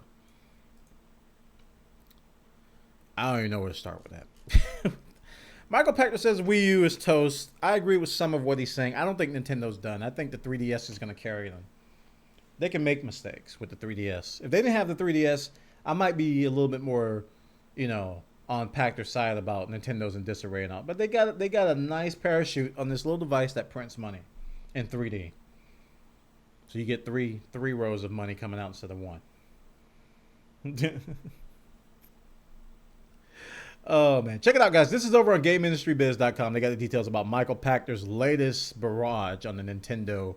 I don't even know where to start with that. Michael Pachter says Wii U is toast. I agree with some of what he's saying. I don't think Nintendo's done. I think the 3DS is going to carry them. They can make mistakes with the 3DS. If they didn't have the 3DS, I might be a little bit more, on Pachter's side about Nintendo's in disarray and all. But they got a nice parachute on this little device that prints money in 3D. So you get three rows of money coming out instead of one. Oh, man. Check it out, guys. This is over on GameIndustryBiz.com. They got the details about Michael Pachter's latest barrage on the Nintendo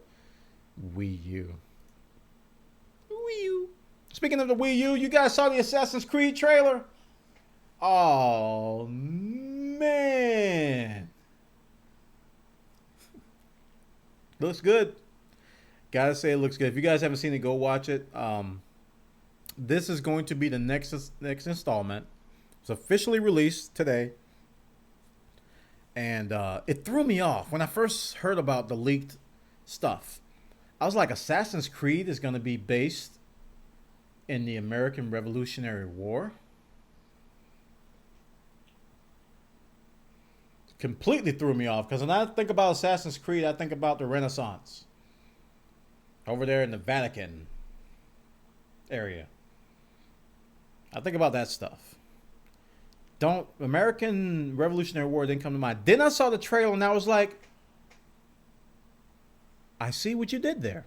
Wii U. Wii U. Speaking of the Wii U, you guys saw the Assassin's Creed trailer? Oh, man. Looks good. Gotta say it looks good. If you guys haven't seen it, go watch it. This is going to be the next installment. It's officially released today. And it threw me off. When I first heard about the leaked stuff, I was like, Assassin's Creed is going to be based in the American Revolutionary War? Completely threw me off, because when I think about Assassin's Creed, I think about the Renaissance over there in the Vatican area. I think about that stuff. American Revolutionary War didn't come to mind. Then I saw the trailer and I was like, I see what you did there.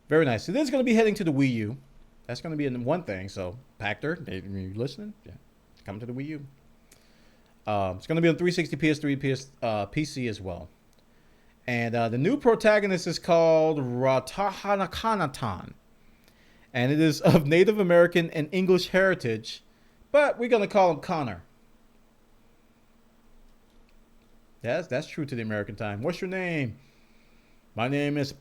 Very nice. So this is going to be heading to the Wii U. That's going to be one thing. So Pachter, are you listening? Yeah, come to the Wii U. It's going to be on 360, PS3, PC as well. And the new protagonist is called Ratahanakanaton. And it is of Native American and English heritage. But we're going to call him Connor. That's true to the American time. What's your name? My name is.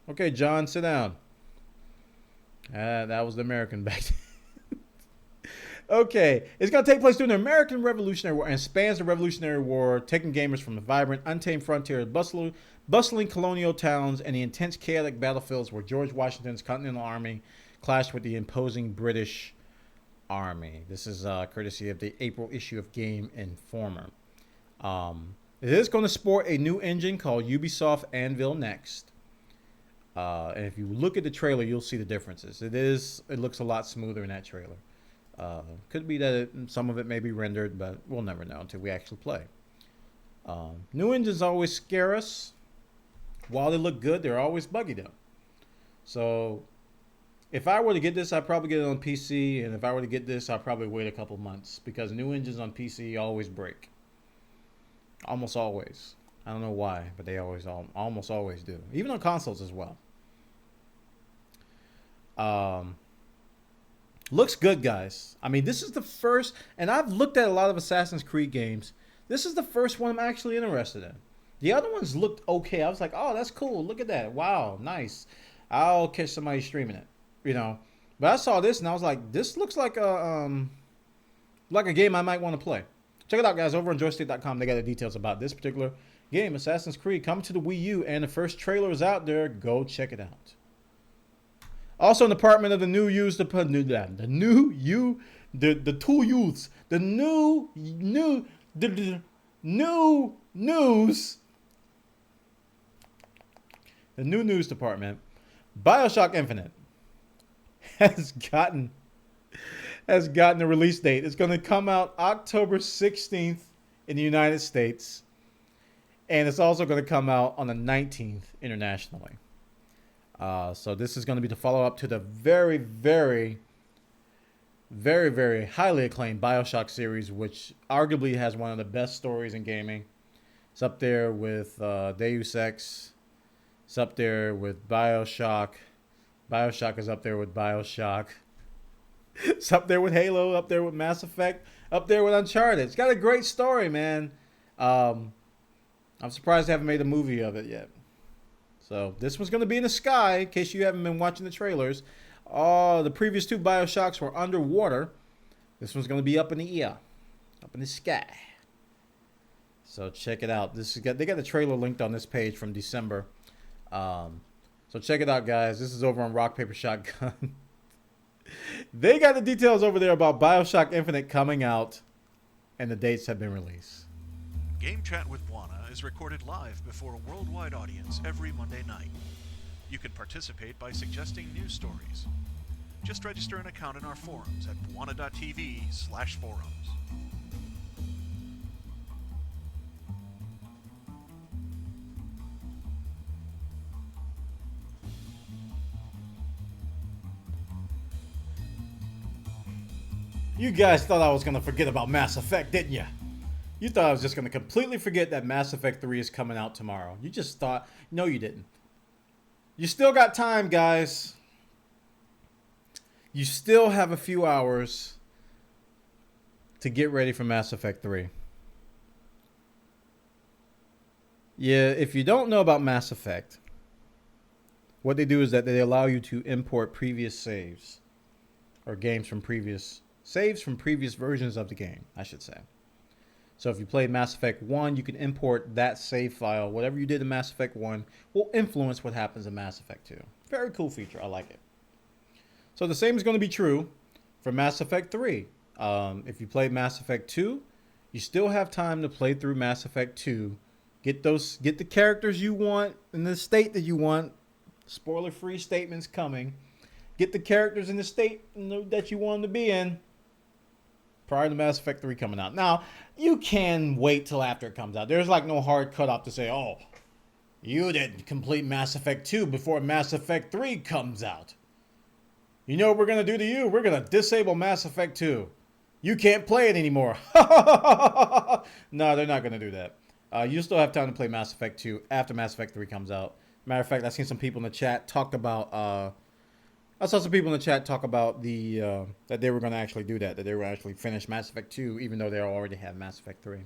Okay, John, sit down. That was the American back then. Okay, it's going to take place during the American Revolutionary War and spans the Revolutionary War, taking gamers from the vibrant, untamed frontier, bustling colonial towns, and the intense, chaotic battlefields where George Washington's Continental Army clashed with the imposing British Army. This is courtesy of the April issue of Game Informer. It is going to sport a new engine called Ubisoft Anvil Next. And if you look at the trailer, you'll see the differences. It looks a lot smoother in that trailer. Could be that some of it may be rendered, but we'll never know until we actually play. New engines always scare us. While they look good, they're always buggy though. So if I were to get this, I'd probably get it on PC. And if I were to get this, I'd probably wait a couple months because new engines on PC always break. Almost always. I don't know why, but they almost always do. Even on consoles as well. Looks good, guys. I mean, this is the first, and I've looked at a lot of Assassin's Creed games. This is the first one I'm actually interested in. The other ones looked okay. I was like, oh, that's cool. Look at that. Wow, nice. I'll catch somebody streaming it, you know. But I saw this and I was like, this looks like a game I might want to play. Check it out, guys. Over on joystick.com, they got the details about this particular game, Assassin's Creed, coming to the Wii U, and the first trailer is out there. Go check it out. Also, in the department of the new use, the new news department, BioShock Infinite has gotten a release date. It's going to come out October 16th in the United States, and it's also going to come out on the 19th internationally. So this is going to be the follow-up to the very, very, very, very highly acclaimed BioShock series, which arguably has one of the best stories in gaming. It's up there with Deus Ex. It's up there with BioShock. BioShock is up there with BioShock. It's up there with Halo, up there with Mass Effect, up there with Uncharted. It's got a great story, man. I'm surprised they haven't made a movie of it yet. So this one's going to be in the sky, in case you haven't been watching the trailers. The previous two BioShocks were underwater. This one's going to be up in the air, up in the sky. So check it out. They got the trailer linked on this page from December. So check it out, guys. This is over on Rock, Paper, Shotgun. They got the details over there about BioShock Infinite coming out, and the dates have been released. Game Chat with Bwana is recorded live before a worldwide audience every Monday night. You can participate by suggesting news stories. Just register an account in our forums at bwana.tv/forums. You guys thought I was going to forget about Mass Effect, didn't you? You thought I was just going to completely forget that Mass Effect 3 is coming out tomorrow. You just thought, no, you didn't. You still got time, guys. You still have a few hours to get ready for Mass Effect 3. Yeah, if you don't know about Mass Effect, what they do is that they allow you to import previous saves or saves from previous versions of the game, I should say. So if you played Mass Effect 1, you can import that save file. Whatever you did in Mass Effect 1 will influence what happens in Mass Effect 2. Very cool feature. I like it. So the same is going to be true for Mass Effect 3. If you played Mass Effect 2, you still have time to play through Mass Effect 2. Get the characters you want in the state that you want. Spoiler-free statements coming. Get the characters in the state that you want them to be in prior to Mass Effect 3 coming out. Now, you can wait till after it comes out. There's like no hard cutoff to say, oh, you didn't complete Mass Effect 2 before Mass Effect 3 comes out. You know what we're going to do to you? We're going to disable Mass Effect 2. You can't play it anymore. No, they're not going to do that. You still have time to play Mass Effect 2 after Mass Effect 3 comes out. Matter of fact, I've seen some people in the chat talk about... I saw some people in the chat talk about that they were going to actually do that they were actually finish Mass Effect 2, even though they already have Mass Effect 3.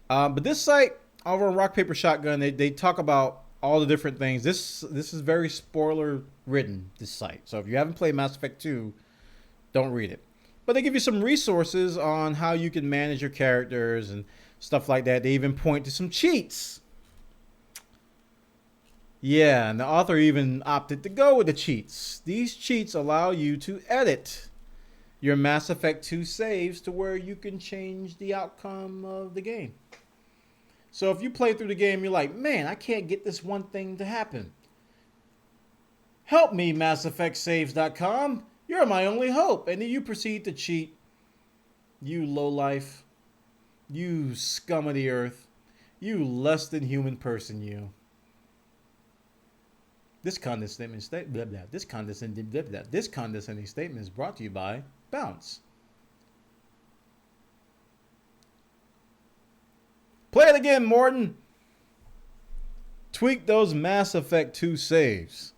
But this site over on Rock Paper Shotgun, they talk about all the different things. This is very spoiler ridden. This site. So if you haven't played Mass Effect 2, don't read it. But they give you some resources on how you can manage your characters and stuff like that. They even point to some cheats. Yeah, and the author even opted to go with the cheats. These cheats allow you to edit your Mass Effect 2 saves to where you can change the outcome of the game. So if you play through the game, you're like, man, I can't get this one thing to happen. Help me, MassEffectSaves.com. You're my only hope. And then you proceed to cheat. You lowlife. You scum of the earth. You less than human person, you. This condescending statement is brought to you by Bounce. Play it again, Mordin. Tweak those Mass Effect 2 saves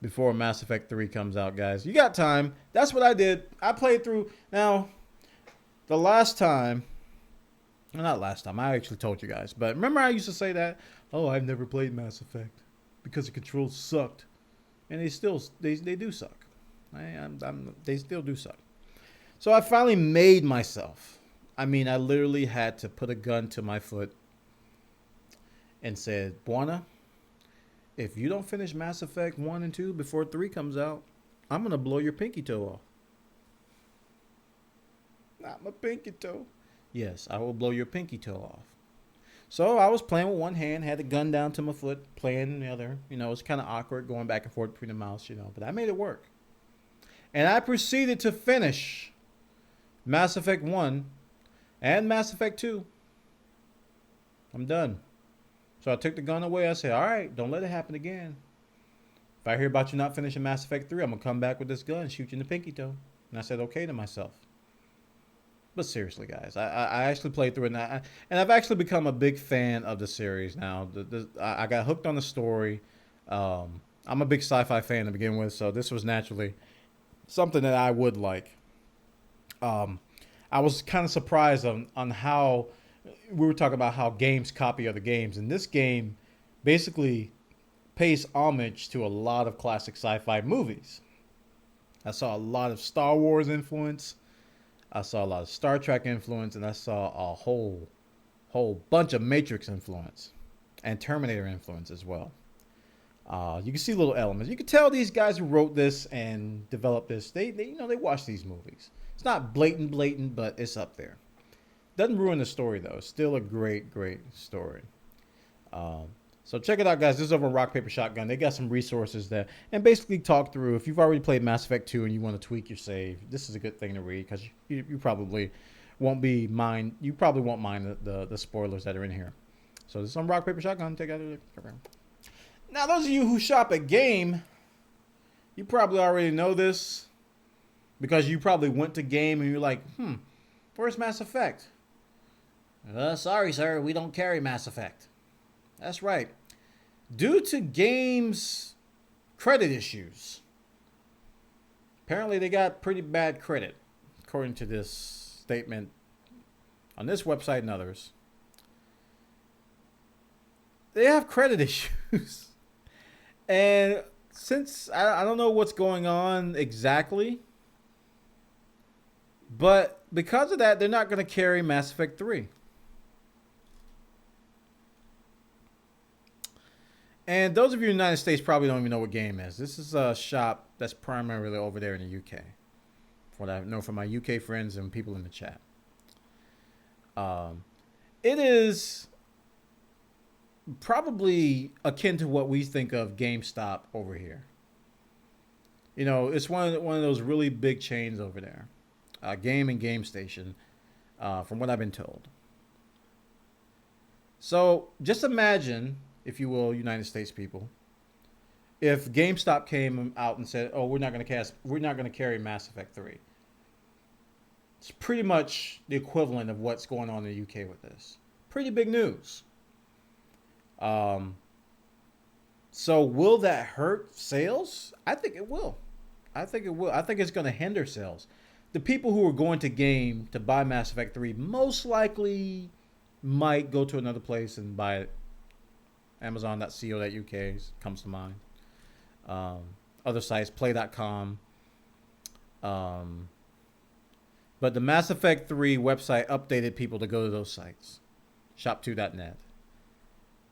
before Mass Effect 3 comes out, guys. You got time. That's what I did. I played through. Now, the last time, well, not last time, I actually told you guys, but remember I used to say that, oh, I've never played Mass Effect because the controls sucked. And they do suck. They still do suck. So I finally made myself. I mean, I literally had to put a gun to my foot and said, Bwana, if you don't finish Mass Effect 1 and 2 before 3 comes out, I'm going to blow your pinky toe off. Not my pinky toe. Yes, I will blow your pinky toe off. So I was playing with one hand, had the gun down to my foot, playing the other. You know, it's kind of awkward going back and forth between the mouse, you know, but I made it work. And I proceeded to finish Mass Effect 1 and Mass Effect 2. I'm done. So I took the gun away. I said, all right, don't let it happen again. If I hear about you not finishing Mass Effect 3, I'm going to come back with this gun and shoot you in the pinky toe. And I said, okay to myself. But seriously, guys, I actually played through it, and I've actually become a big fan of the series now. I got hooked on the story. I'm a big sci-fi fan to begin with, so this was naturally something that I would like. I was kind of surprised on how we were talking about how games copy other games, and this game basically pays homage to a lot of classic sci-fi movies. I saw a lot of Star Wars influence. I saw a lot of Star Trek influence, and I saw a whole bunch of Matrix influence and Terminator influence as well. You can see little elements. You can tell these guys who wrote this and developed this, they watch these movies. It's not blatant, but it's up there. Doesn't ruin the story though. It's still a great story. So check it out, guys. This is over on Rock Paper Shotgun. They got some resources there and basically talk through. If you've already played Mass Effect 2 and you want to tweak your save, this is a good thing to read because you probably won't mind. You probably won't mind the spoilers that are in here. So this is on Rock Paper Shotgun. Take out. Now, those of you who shop at Game, you probably already know this because you probably went to Game and you're like, where's Mass Effect? Sorry, sir, we don't carry Mass Effect. That's right. Due to Game's credit issues, apparently they got pretty bad credit, according to this statement on this website and others. They have credit issues. And since I don't know what's going on exactly, but because of that, they're not going to carry Mass Effect 3. And those of you in the United States probably don't even know what Game is. This is a shop that's primarily over there in the UK. From what I know from my UK friends and people in the chat. It is probably akin to what we think of GameStop over here. You know, it's one of those really big chains over there. Game and Game Station, from what I've been told. So just imagine, if you will, United States people, if GameStop came out and said, "Oh, we're not going to carry Mass Effect 3." It's pretty much the equivalent of what's going on in the UK with this. Pretty big news. So will that hurt sales? I think it will. I think it's going to hinder sales. The people who are going to Game to buy Mass Effect 3 most likely Might go to another place and buy it. Amazon.co.uk comes to mind. Other sites, play.com. But the Mass Effect 3 website updated people to go to those sites. Shop2.net.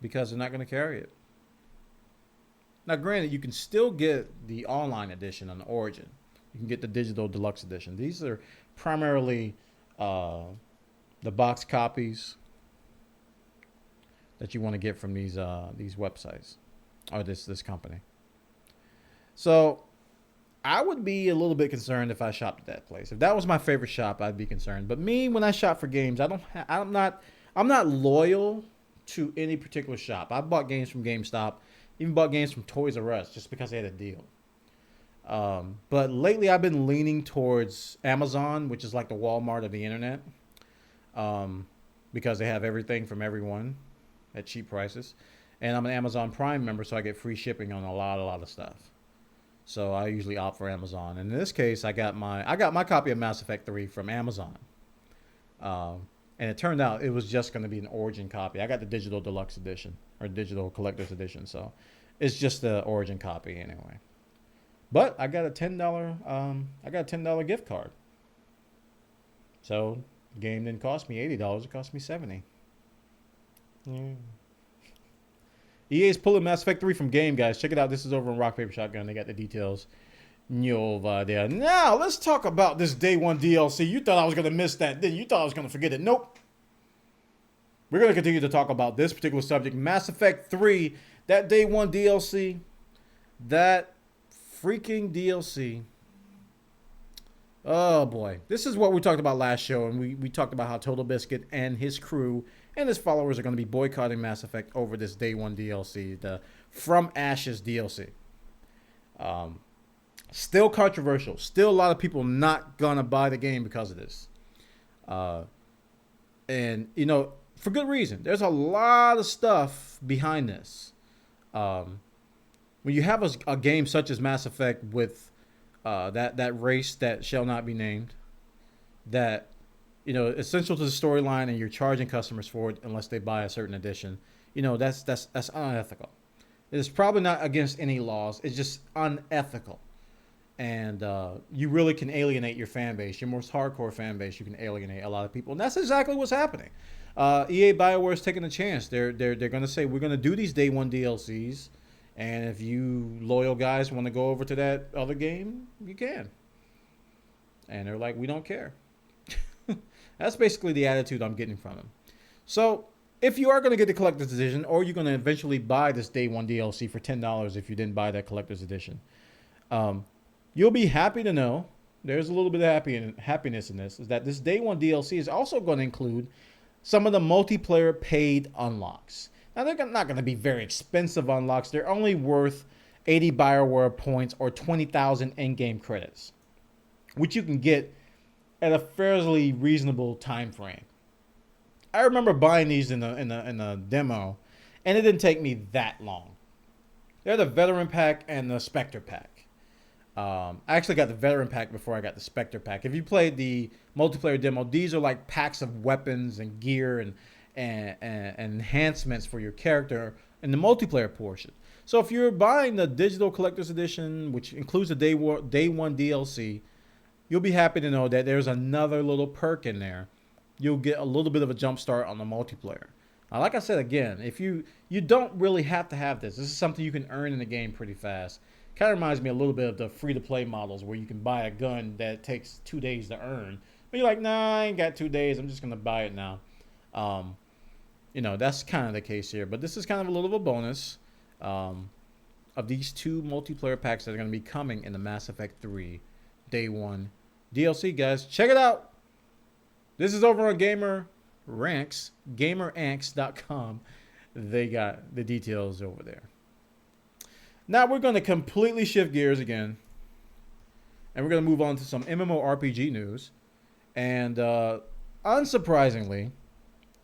Because they're not going to carry it. Now, granted, you can still get the online edition on Origin. You can get the digital deluxe edition. These are primarily the box copies that you want to get from these websites or this company. So I would be a little bit concerned if I shopped at that place. If that was my favorite shop, I'd be concerned. But me, when I shop for games, I'm not loyal to any particular shop. I bought games from GameStop, even bought games from Toys R Us just because they had a deal. But lately, I've been leaning towards Amazon, which is like the Walmart of the internet, because they have everything from everyone at cheap prices. And I'm an Amazon Prime member, so I get free shipping on a lot of stuff. So I usually opt for Amazon. And in this case, I got my copy of Mass Effect 3 from Amazon. And it turned out it was just going to be an Origin copy. I got the digital deluxe edition or digital collector's edition, so it's just the Origin copy anyway. But I got a $10 gift card. So the game didn't cost me $80, it cost me $70. Yeah. EA's pulling Mass Effect 3 from game, guys. Check it out. This is over on Rock Paper Shotgun. They got the details over there. Now, let's talk about this Day 1 DLC. You thought I was going to miss that, didn't you? You thought I was going to forget it. Nope. We're going to continue to talk about this particular subject. Mass Effect 3, that Day 1 DLC. That freaking DLC. Oh, boy. This is what we talked about last show, and we talked about how Total Biscuit and his crew and his followers are going to be boycotting Mass Effect over this Day 1 DLC, the From Ashes DLC. Still controversial. Still a lot of people not going to buy the game because of this. And, for good reason. There's a lot of stuff behind this. When you have a game such as Mass Effect with that race that shall not be named, that essential to the storyline, and you're charging customers for it unless they buy a certain edition, that's unethical. It's probably not against any laws. It's just unethical. And you really can alienate your fan base, your most hardcore fan base. You can alienate a lot of people, and that's exactly what's happening. EA BioWare is taking a chance. They're going to say, we're going to do these Day 1 DLCs, and if you loyal guys want to go over to that other game, you can. And they're like, we don't care. That's basically the attitude I'm getting from them. So if you are going to get the collector's edition, or you're going to eventually buy this Day 1 DLC for $10 if you didn't buy that collector's edition, you'll be happy to know, there's a little bit of happiness in this, is that this Day 1 DLC is also going to include some of the multiplayer paid unlocks. Now, they're not going to be very expensive unlocks. They're only worth 80 BioWare points or 20,000 in-game credits, which you can get at a fairly reasonable time frame. I remember buying these in the demo, and it didn't take me that long. They're the Veteran Pack and the Spectre Pack. I actually got the Veteran Pack before I got the Spectre Pack. If you played the multiplayer demo, these are like packs of weapons and gear and enhancements for your character in the multiplayer portion. So if you're buying the digital collector's edition, which includes the Day 1 DLC, you'll be happy to know that there's another little perk in there. You'll get a little bit of a jump start on the multiplayer. Now, like I said, again, if you don't really have to have this. This is something you can earn in the game pretty fast. Kind of reminds me a little bit of the free-to-play models where you can buy a gun that takes 2 days to earn. But you're like, nah, I ain't got 2 days. I'm just going to buy it now. That's kind of the case here. But this is kind of a little bit of a bonus of these 2 multiplayer packs that are going to be coming in the Mass Effect 3 Day 1 DLC, guys. Check it out. This is over on GamerAnx.com. They got the details over there. Now we're going to completely shift gears again, and we're going to move on to some MMORPG news. And unsurprisingly,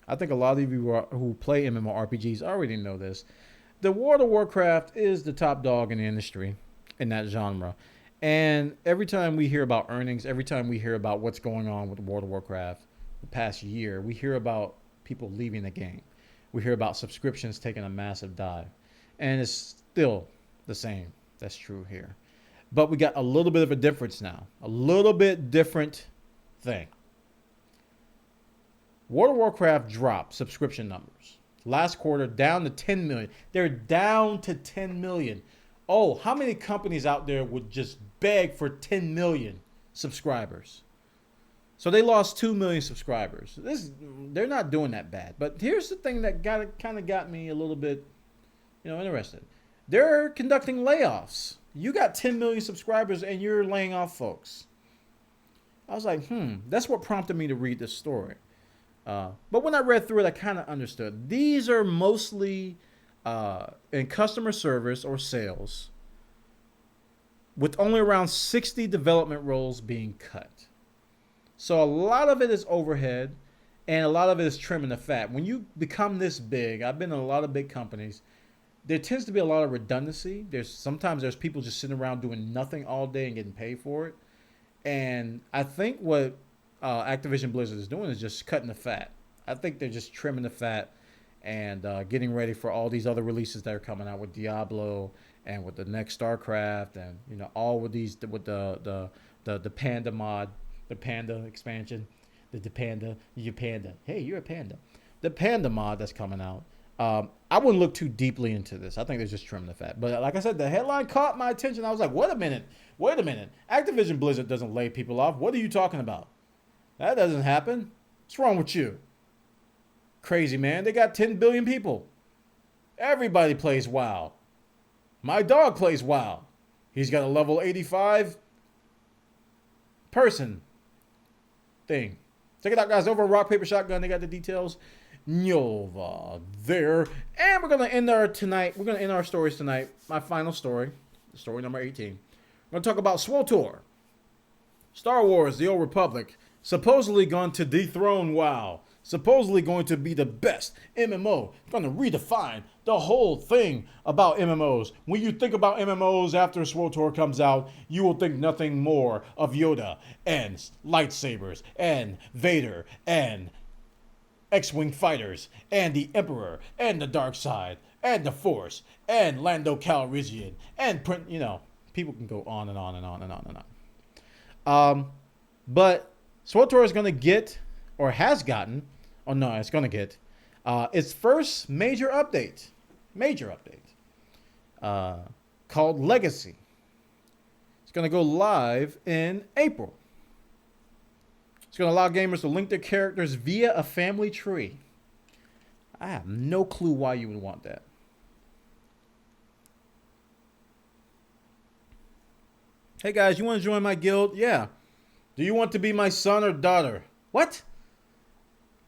I think a lot of you who play MMORPGs already know this. The World of Warcraft is the top dog in the industry in that genre. And every time we hear about earnings, every time we hear about what's going on with World of Warcraft the past year, we hear about people leaving the game. We hear about subscriptions taking a massive dive. And it's still the same. That's true here. But we got a little bit of a difference now. A little bit different thing. World of Warcraft dropped subscription numbers. Last quarter, down to 10 million. They're down to 10 million. Oh, how many companies out there would just beg for 10 million subscribers? So they lost 2 million subscribers. They're not doing that bad. But here's the thing that kind of got me a little bit, interested. They're conducting layoffs. You got 10 million subscribers and you're laying off folks. I was like, that's what prompted me to read this story. But when I read through it, I kind of understood. These are mostly in customer service or sales, with only around 60 development roles being cut. So a lot of it is overhead, and a lot of it is trimming the fat. When you become this big, I've been in a lot of big companies, there tends to be a lot of redundancy. Sometimes there's people just sitting around doing nothing all day and getting paid for it. And I think what Activision Blizzard is doing is just cutting the fat. I think they're just trimming the fat and getting ready for all these other releases that are coming out with Diablo and with the next StarCraft and all with these with the Panda mod, the Panda expansion, the Panda, you Panda. Hey, you're a panda. The Panda mod that's coming out. I wouldn't look too deeply into this. I think they're just trimming the fat. But like I said, the headline caught my attention. I was like, wait a minute. Activision Blizzard doesn't lay people off. What are you talking about? That doesn't happen. What's wrong with you? Crazy, man. They got 10 billion people. Everybody plays WoW. My dog plays WoW. He's got a level 85 person thing. Check it out, guys. Over on Rock, Paper, Shotgun, they got the details. Nova there. And we're going to end our stories tonight. My final story, story number 18. We're going to talk about SWTOR. Star Wars, The Old Republic, supposedly going to dethrone WoW. Supposedly going to be the best MMO. Going to redefine the whole thing about MMOs. When you think about MMOs after SWTOR comes out, you will think nothing more of Yoda and lightsabers and Vader and X-Wing fighters and the Emperor and the Dark Side and the Force and Lando Calrissian and people can go on and on and on and on and on. But SWTOR is going to get, or has gotten, it's going to get its first major update called Legacy. It's going to go live in April. It's going to allow gamers to link their characters via a family tree. I have no clue why you would want that. Hey guys, you want to join my guild? Yeah. Do you want to be my son or daughter? What?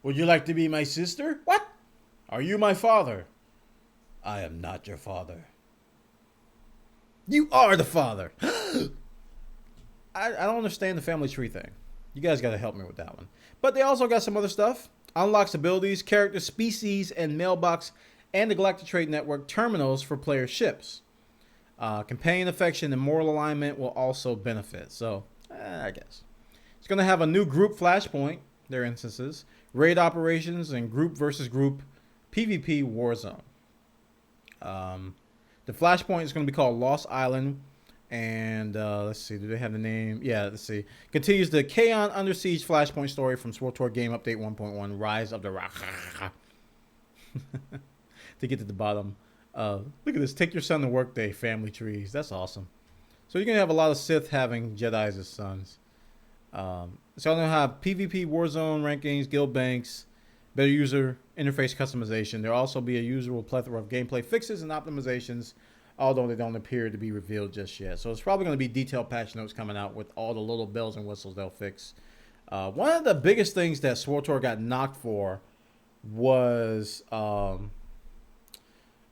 Would you like to be my sister? What? Are you my father? I am not your father. You are the father. I don't understand the family tree thing. You guys got to help me with that one. But they also got some other stuff. Unlocks abilities, character species, and mailbox, and the Galactic Trade Network terminals for player ships. Companion affection and moral alignment will also benefit. So, I guess. It's going to have a new group flashpoint, their instances, raid operations, and group versus group PvP Warzone. The flashpoint is going to be called Lost Island. And let's see, do they have the name? Yeah, let's see. Continues the Kaon Under Siege Flashpoint story from SWTOR Game Update 1.1, Rise of the Rock. To get to the bottom. Look at this. Take your son to work day, family trees. That's awesome. So you're going to have a lot of Sith having Jedis as sons. So I'm going to have PvP Warzone rankings, guild banks, better user interface customization. There'll also be a usual plethora of gameplay fixes and optimizations, although they don't appear to be revealed just yet. So it's probably going to be detailed patch notes coming out with all the little bells and whistles they'll fix. One of the biggest things that SWTOR got knocked for was one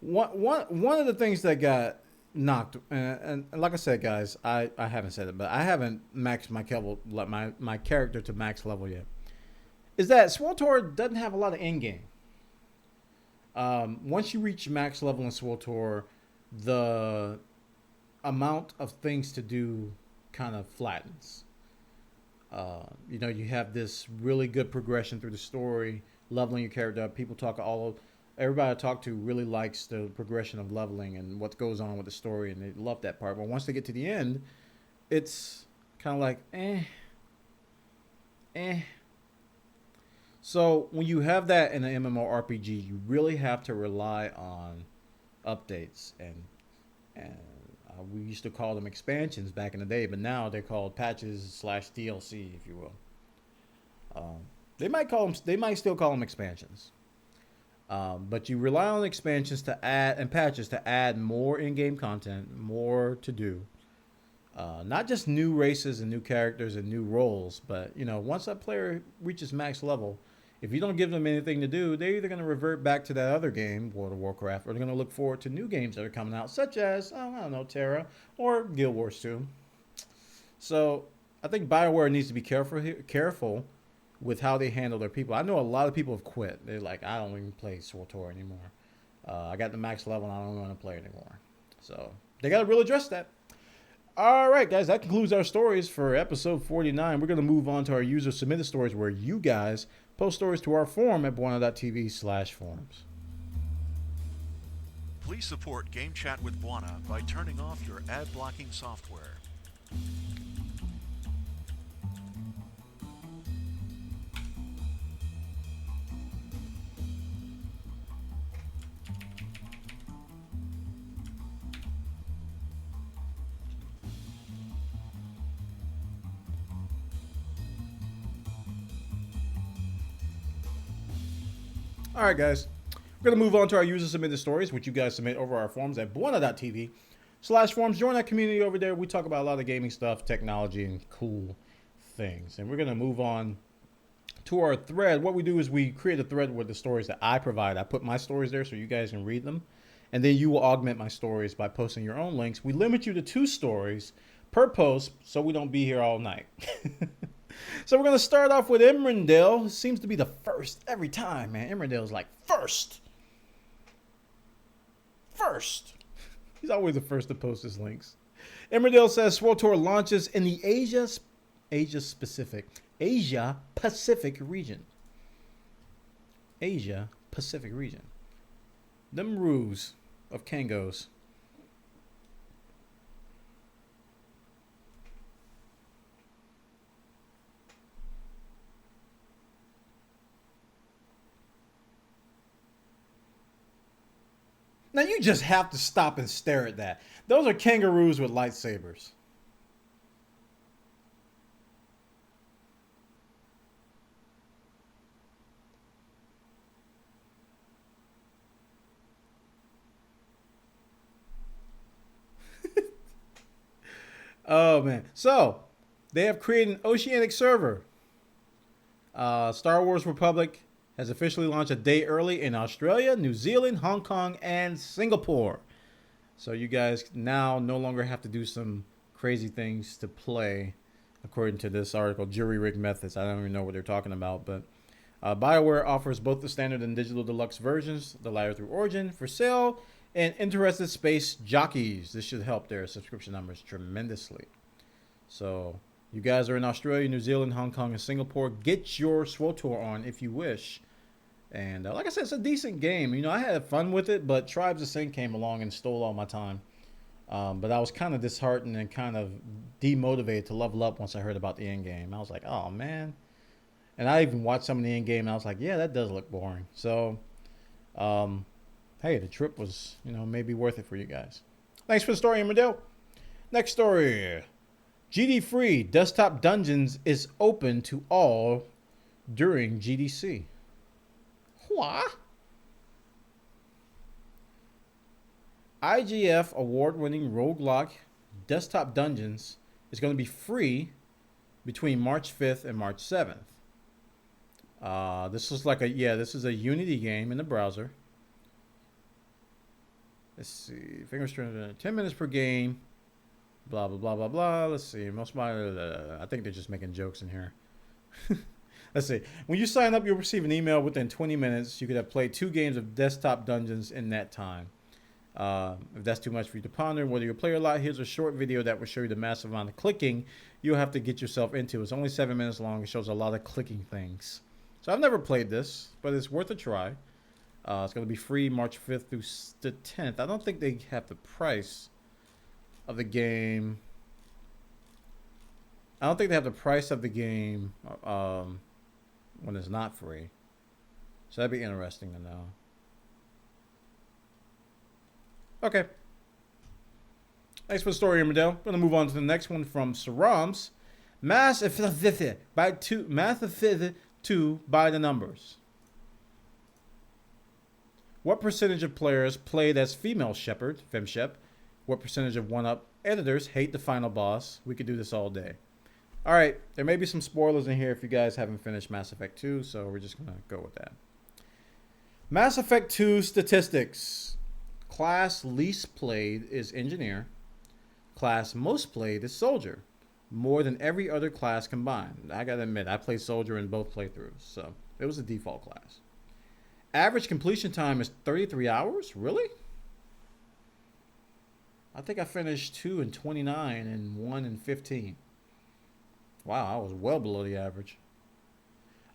of the things that got knocked, and like I said, guys, I haven't said it, but I haven't maxed my character to max level yet, is that SWTOR doesn't have a lot of end game. Once you reach max level in SWTOR, the amount of things to do kind of flattens. You have this really good progression through the story leveling your character up. Everybody I talk to really likes the progression of leveling and what goes on with the story, and they love that part. But once they get to the end, it's kind of like, eh. So when you have that in an MMORPG, you really have to rely on updates, and we used to call them expansions back in the day, but now they're called patches/DLC, if you will. They might still call them expansions, but you rely on expansions to add and patches to add more in-game content, more to do. Not just new races and new characters and new roles, but once that player reaches max level, if you don't give them anything to do, they're either going to revert back to that other game, World of Warcraft, or they're going to look forward to new games that are coming out, such as, I don't know, Terra or Guild Wars 2. So I think BioWare needs to be careful with how they handle their people. I know a lot of people have quit. They're like, I don't even play SWTOR anymore. I got the max level and I don't want to play anymore. So they got to really address that. All right, guys, that concludes our stories for episode 49. We're going to move on to our user-submitted stories where you guys post stories to our forum at Bwana.tv/forums. Please support Game Chat with Bwana by turning off your ad-blocking software. All right, guys. We're going to move on to our user-submitted stories, which you guys submit over our forums at Bwana.tv/forums. Join our community over there. We talk about a lot of gaming stuff, technology, and cool things. And we're going to move on to our thread. What we do is we create a thread with the stories that I provide. I put my stories there so you guys can read them. And then you will augment my stories by posting your own links. We limit you to 2 stories per post so we don't be here all night. So we're going to start off with Emrindale. Seems to be the first every time, man. Emrindale's like, first. He's always the first to post his links. Emrindale says SWTOR launches in the Asia Pacific region. Asia Pacific region. Them roos of Kangos. Now, you just have to stop and stare at that. Those are kangaroos with lightsabers. Oh, man. So, they have created an oceanic server. Star Wars Republic has officially launched a day early in Australia, New Zealand, Hong Kong, and Singapore. So you guys now no longer have to do some crazy things to play, according to this article, jury rig methods. I don't even know what they're talking about, but BioWare offers both the standard and digital deluxe versions, the latter through Origin, for sale, and interested space jockeys. This should help their subscription numbers tremendously. So you guys are in Australia, New Zealand, Hong Kong, and Singapore. Get your SWTOR on if you wish. And like I said, it's a decent game. I had fun with it, but Tribes of Sin came along and stole all my time. But I was kind of disheartened and kind of demotivated to level up once I heard about the end game. I was like, oh, man. And I even watched some of the end game, and I was like, yeah, that does look boring. So, hey, the trip was, maybe worth it for you guys. Thanks for the story, Emrindale. Next story. GD Free Desktop Dungeons is open to all during GDC. What? IGF award-winning roguelike Desktop Dungeons is going to be free between March 5th and March 7th. This is a Unity game in the browser. Let's see. Fingers turned 10 minutes per game. Blah, blah, blah, blah, blah. Let's see. I think they're just making jokes in here. Let's see. When you sign up, you'll receive an email within 20 minutes. You could have played 2 games of Desktop Dungeons in that time. If that's too much for you to ponder, whether you play a lot, here's a short video that will show you the massive amount of clicking you'll have to get yourself into. It's only 7 minutes long. It shows a lot of clicking things. So I've never played this, but it's worth a try. It's going to be free March 5th through the 10th. I don't think they have the price of the game. I don't think they have the price of the game when it's not free. So that'd be interesting to know. Okay. Thanks for the story, Emmerdale. I'm going to move on to the next one from Sarams. Mass Effect by 2 by the numbers. What percentage of players played as female Shepard, FemShep? What percentage of 1-up editors hate the final boss? We could do this all day. All right, there may be some spoilers in here if you guys haven't finished Mass Effect 2, so we're just going to go with that. Mass Effect 2 statistics. Class least played is Engineer. Class most played is Soldier. More than every other class combined. I gotta admit, I played Soldier in both playthroughs, so it was a default class. Average completion time is 33 hours? Really? I think I finished 2 in 29 and 1 in 15. Wow, I was well below the average.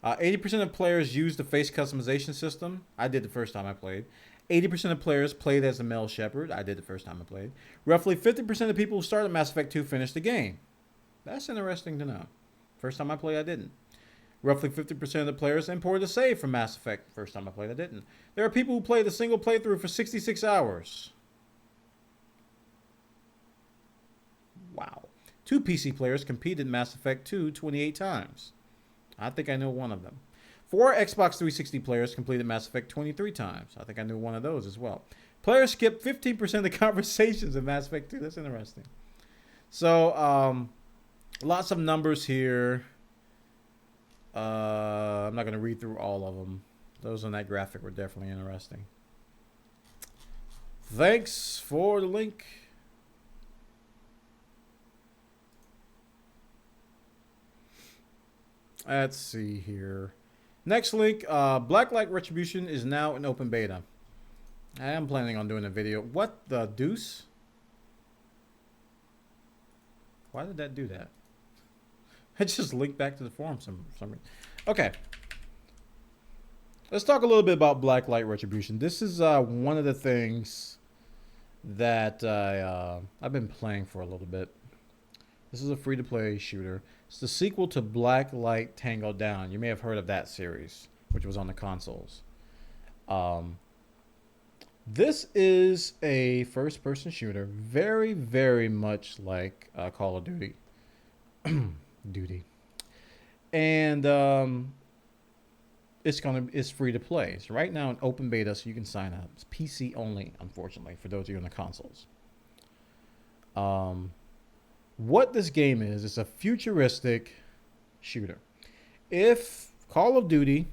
80% of players use the face customization system. I did the first time I played. 80% of players played as a male Shepard. I did the first time I played. Roughly 50% of people who started Mass Effect 2 finished the game. That's interesting to know. First time I played, I didn't. Roughly 50% of the players imported a save from Mass Effect. First time I played, I didn't. There are people who played a single playthrough for 66 hours. Wow. 2 PC players competed in Mass Effect 2 28 times. I think I know one of them. 4 Xbox 360 players completed Mass Effect 23 times. I think I knew one of those as well. Players skipped 15% of the conversations in Mass Effect 2. That's interesting. So, lots of numbers here. I'm not going to read through all of them. Those on that graphic were definitely interesting. Thanks for the link. Let's see here. Next link, Blacklight Retribution is now in open beta. I am planning on doing a video. What the deuce? Why did that do that? I just linked back to the forum for some reason. Okay. Let's talk a little bit about Blacklight Retribution. This is one of the things that I've been playing for a little bit. This is a free-to-play shooter. It's the sequel to Blacklight Tango Down. You may have heard of that series, which was on the consoles. This is a first-person shooter, very, very much like Call of Duty. And it's free to play. It's right now in open beta, so you can sign up. It's PC only, unfortunately, for those of you on the consoles. What this game is, it's a futuristic shooter. If Call of Duty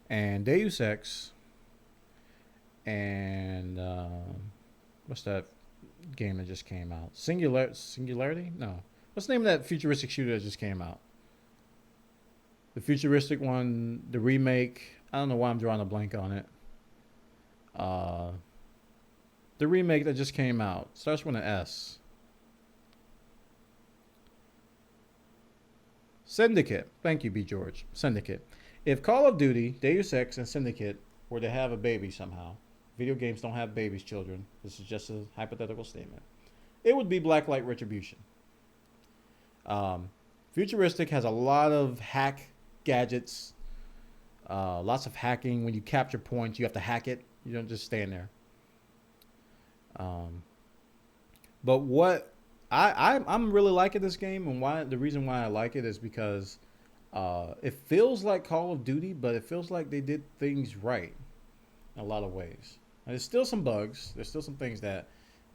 and Deus Ex and what's that game that just came out? Singularity? No. What's the name of that futuristic shooter that just came out? The futuristic one, the remake. I don't know why I'm drawing a blank on it. The remake that just came out starts with an S. Syndicate. Thank you, B. George. Syndicate. If Call of Duty, Deus Ex, and Syndicate were to have a baby somehow, video games don't have babies, children. This is just a hypothetical statement. It would be Blacklight Retribution. Futuristic, has a lot of hack gadgets, lots of hacking. When you capture points, you have to hack it. You don't just stand there. But what I'm really liking this game, and the reason why I like it is because it feels like Call of Duty, but it feels like they did things right in a lot of ways. And there's still some bugs. There's still some things that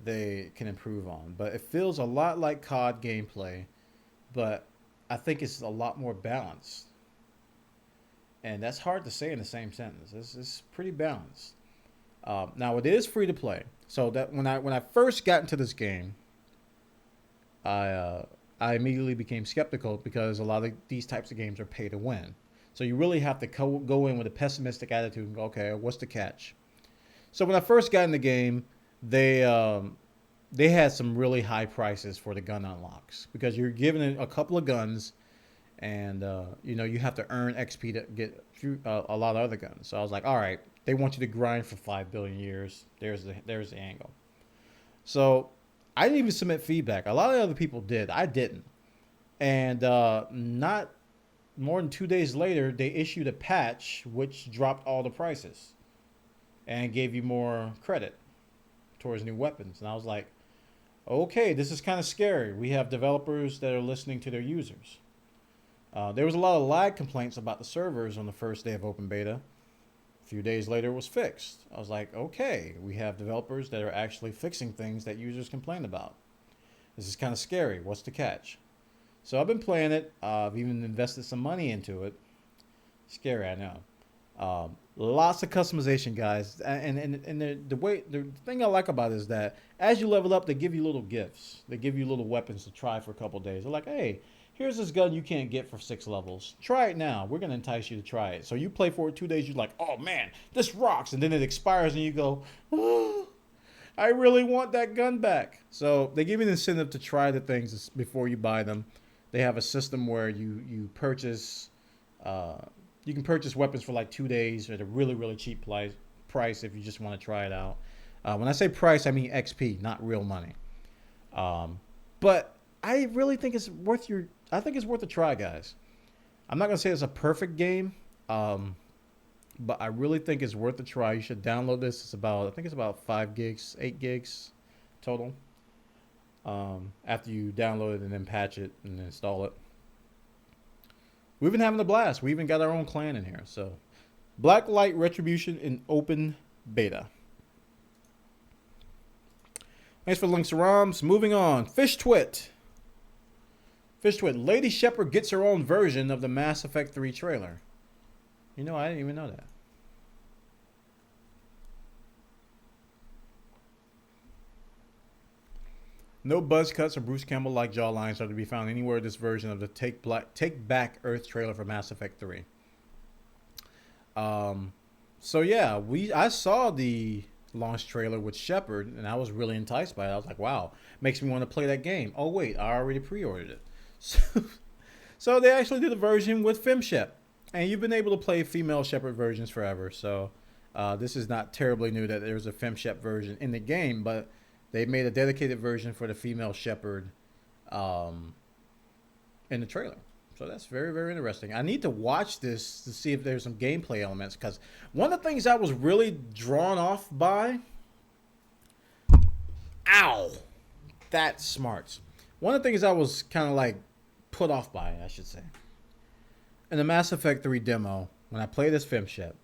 they can improve on, but it feels a lot like COD gameplay, but I think it's a lot more balanced. And that's hard to say in the same sentence. It's pretty balanced. Now it is free to play, so that when I first got into this game, I immediately became skeptical because a lot of these types of games are pay to win. So you really have to go in with a pessimistic attitude and go, okay, what's the catch? So when I first got in the game, they had some really high prices for the gun unlocks because you're given a couple of guns, and you have to earn XP to get a lot of other guns. So I was like, all right, they want you to grind for 5 billion years. There's the angle. So I didn't even submit feedback. A lot of other people did. I didn't. And not more than 2 days later, they issued a patch which dropped all the prices and gave you more credit towards new weapons. And I was like, okay, this is kind of scary. We have developers that are listening to their users. There was a lot of lag complaints about the servers on the first day of open beta. A few days later, it was fixed. I was like, okay, we have developers that are actually fixing things that users complain about. This is kind of scary. What's the catch? So I've been playing it. I've even invested some money into it. Scary, I know. Lots of customization, guys. And the thing I like about it is that as you level up, they give you little gifts. They give you little weapons to try for a couple days. They're like, hey, here's this gun you can't get for 6 levels. Try it now. We're going to entice you to try it. So you play for it 2 days. You're like, oh, man, this rocks. And then it expires and you go, oh, I really want that gun back. So they give you an incentive to try the things before you buy them. They have a system where you purchase, you can purchase weapons for like 2 days at a really, really cheap price if you just want to try it out. When I say price, I mean XP, not real money. But I really think it's worth a try, guys. I'm not going to say it's a perfect game, but I really think it's worth a try. You should download this. I think it's about 5 gigs, 8 gigs total. After you download it and then patch it and install it. We've been having a blast. We even got our own clan in here. So, Blacklight Retribution in open beta. Thanks for the links to ROMs. Moving on. Fish Twit. Lady Shepard gets her own version of the Mass Effect 3 trailer. I didn't even know that. No buzz cuts or Bruce Campbell-like jawlines are to be found anywhere in this version of the Take Back Earth trailer for Mass Effect 3. So yeah, I saw the launch trailer with Shepard, and I was really enticed by it. I was like, wow, makes me want to play that game. Oh wait, I already pre-ordered it. So they actually did a version with FemShep, and you've been able to play female Shepard versions forever. So this is not terribly new that there's a FemShep version in the game, but they made a dedicated version for the female Shepard in the trailer. So that's very, very interesting. I need to watch this to see if there's some gameplay elements, because one of the things I was really drawn off by... Ow! That's smart. One of the things I was kind of like put off by, I should say, in the Mass Effect 3 demo, when I played as FemShep,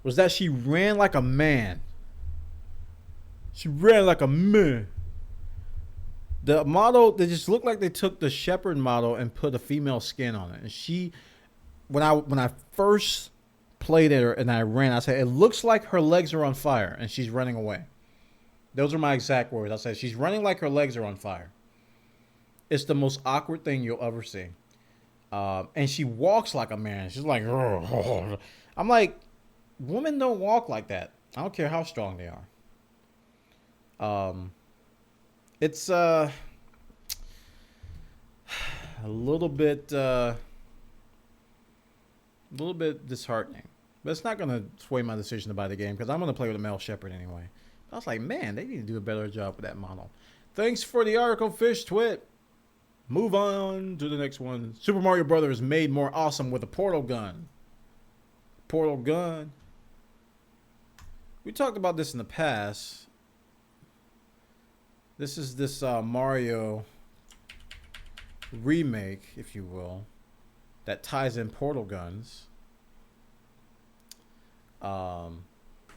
was that she ran like a man. She ran like a man. The model, they just looked like they took the Shepard model and put a female skin on it. And she, when I first played it and I ran, I said, it looks like her legs are on fire and she's running away. Those are my exact words. I said, she's running like her legs are on fire. It's the most awkward thing you'll ever see. And she walks like a man. She's like, I'm like, women don't walk like that. I don't care how strong they are. It's a little bit disheartening, but it's not going to sway my decision to buy the game because I'm going to play with a male Shepard anyway. I was like, man, they need to do a better job with that model. Thanks for the article, Fish Twit. Move on to the next one. Super Mario Brothers made more awesome with a portal gun. Portal gun. We talked about this in the past. This is this Mario remake, if you will, that ties in portal guns.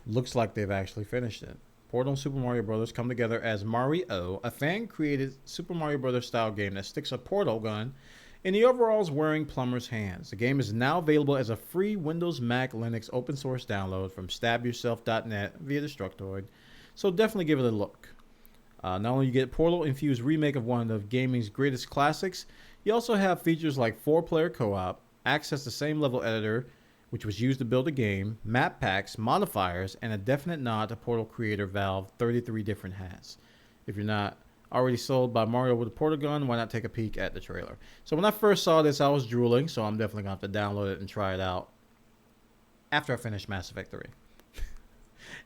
Looks like they've actually finished it. Portal and Super Mario Brothers come together as Mario, a fan-created Super Mario Brothers style game that sticks a portal gun in the overall's wearing plumber's hands. The game is now available as a free Windows, Mac, Linux open source download from stabyourself.net via Destructoid, so definitely give it a look. Not only you get Portal-infused remake of one of gaming's greatest classics, you also have features like 4-player co-op, access the same level editor, which was used to build a game, map packs, modifiers, and a definite nod to Portal creator Valve 33 different hats. If you're not already sold by Mario with a portal gun. Why not take a peek at the trailer? So when I first saw this, I was drooling. So I'm definitely going to have to download it and try it out after I finish Mass Effect 3.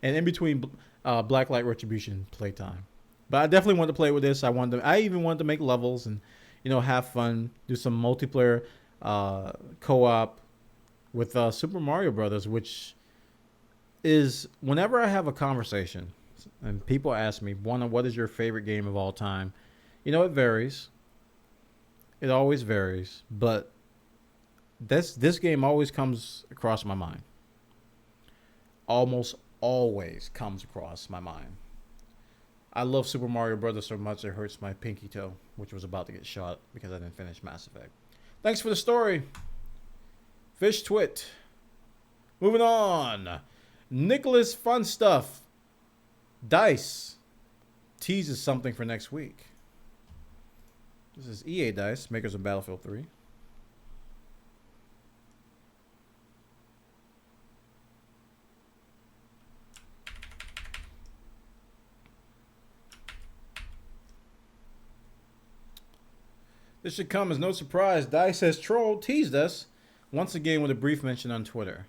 And in between Blacklight Retribution playtime. But I definitely wanted to play with this. I even wanted to make levels and, have fun, do some multiplayer co-op with Super Mario Brothers, which is whenever I have a conversation and people ask me, Bwana, what is your favorite game of all time? It varies. It always varies. But this game always comes across my mind. Almost always comes across my mind. I love Super Mario Brothers so much it hurts my pinky toe, which was about to get shot because I didn't finish Mass Effect. Thanks for the story, Fish Twit. Moving on. Nicholas Fun Stuff. DICE teases something for next week. This is EA DICE, makers of Battlefield 3. This should come as no surprise. DICE has teased us once again with a brief mention on Twitter.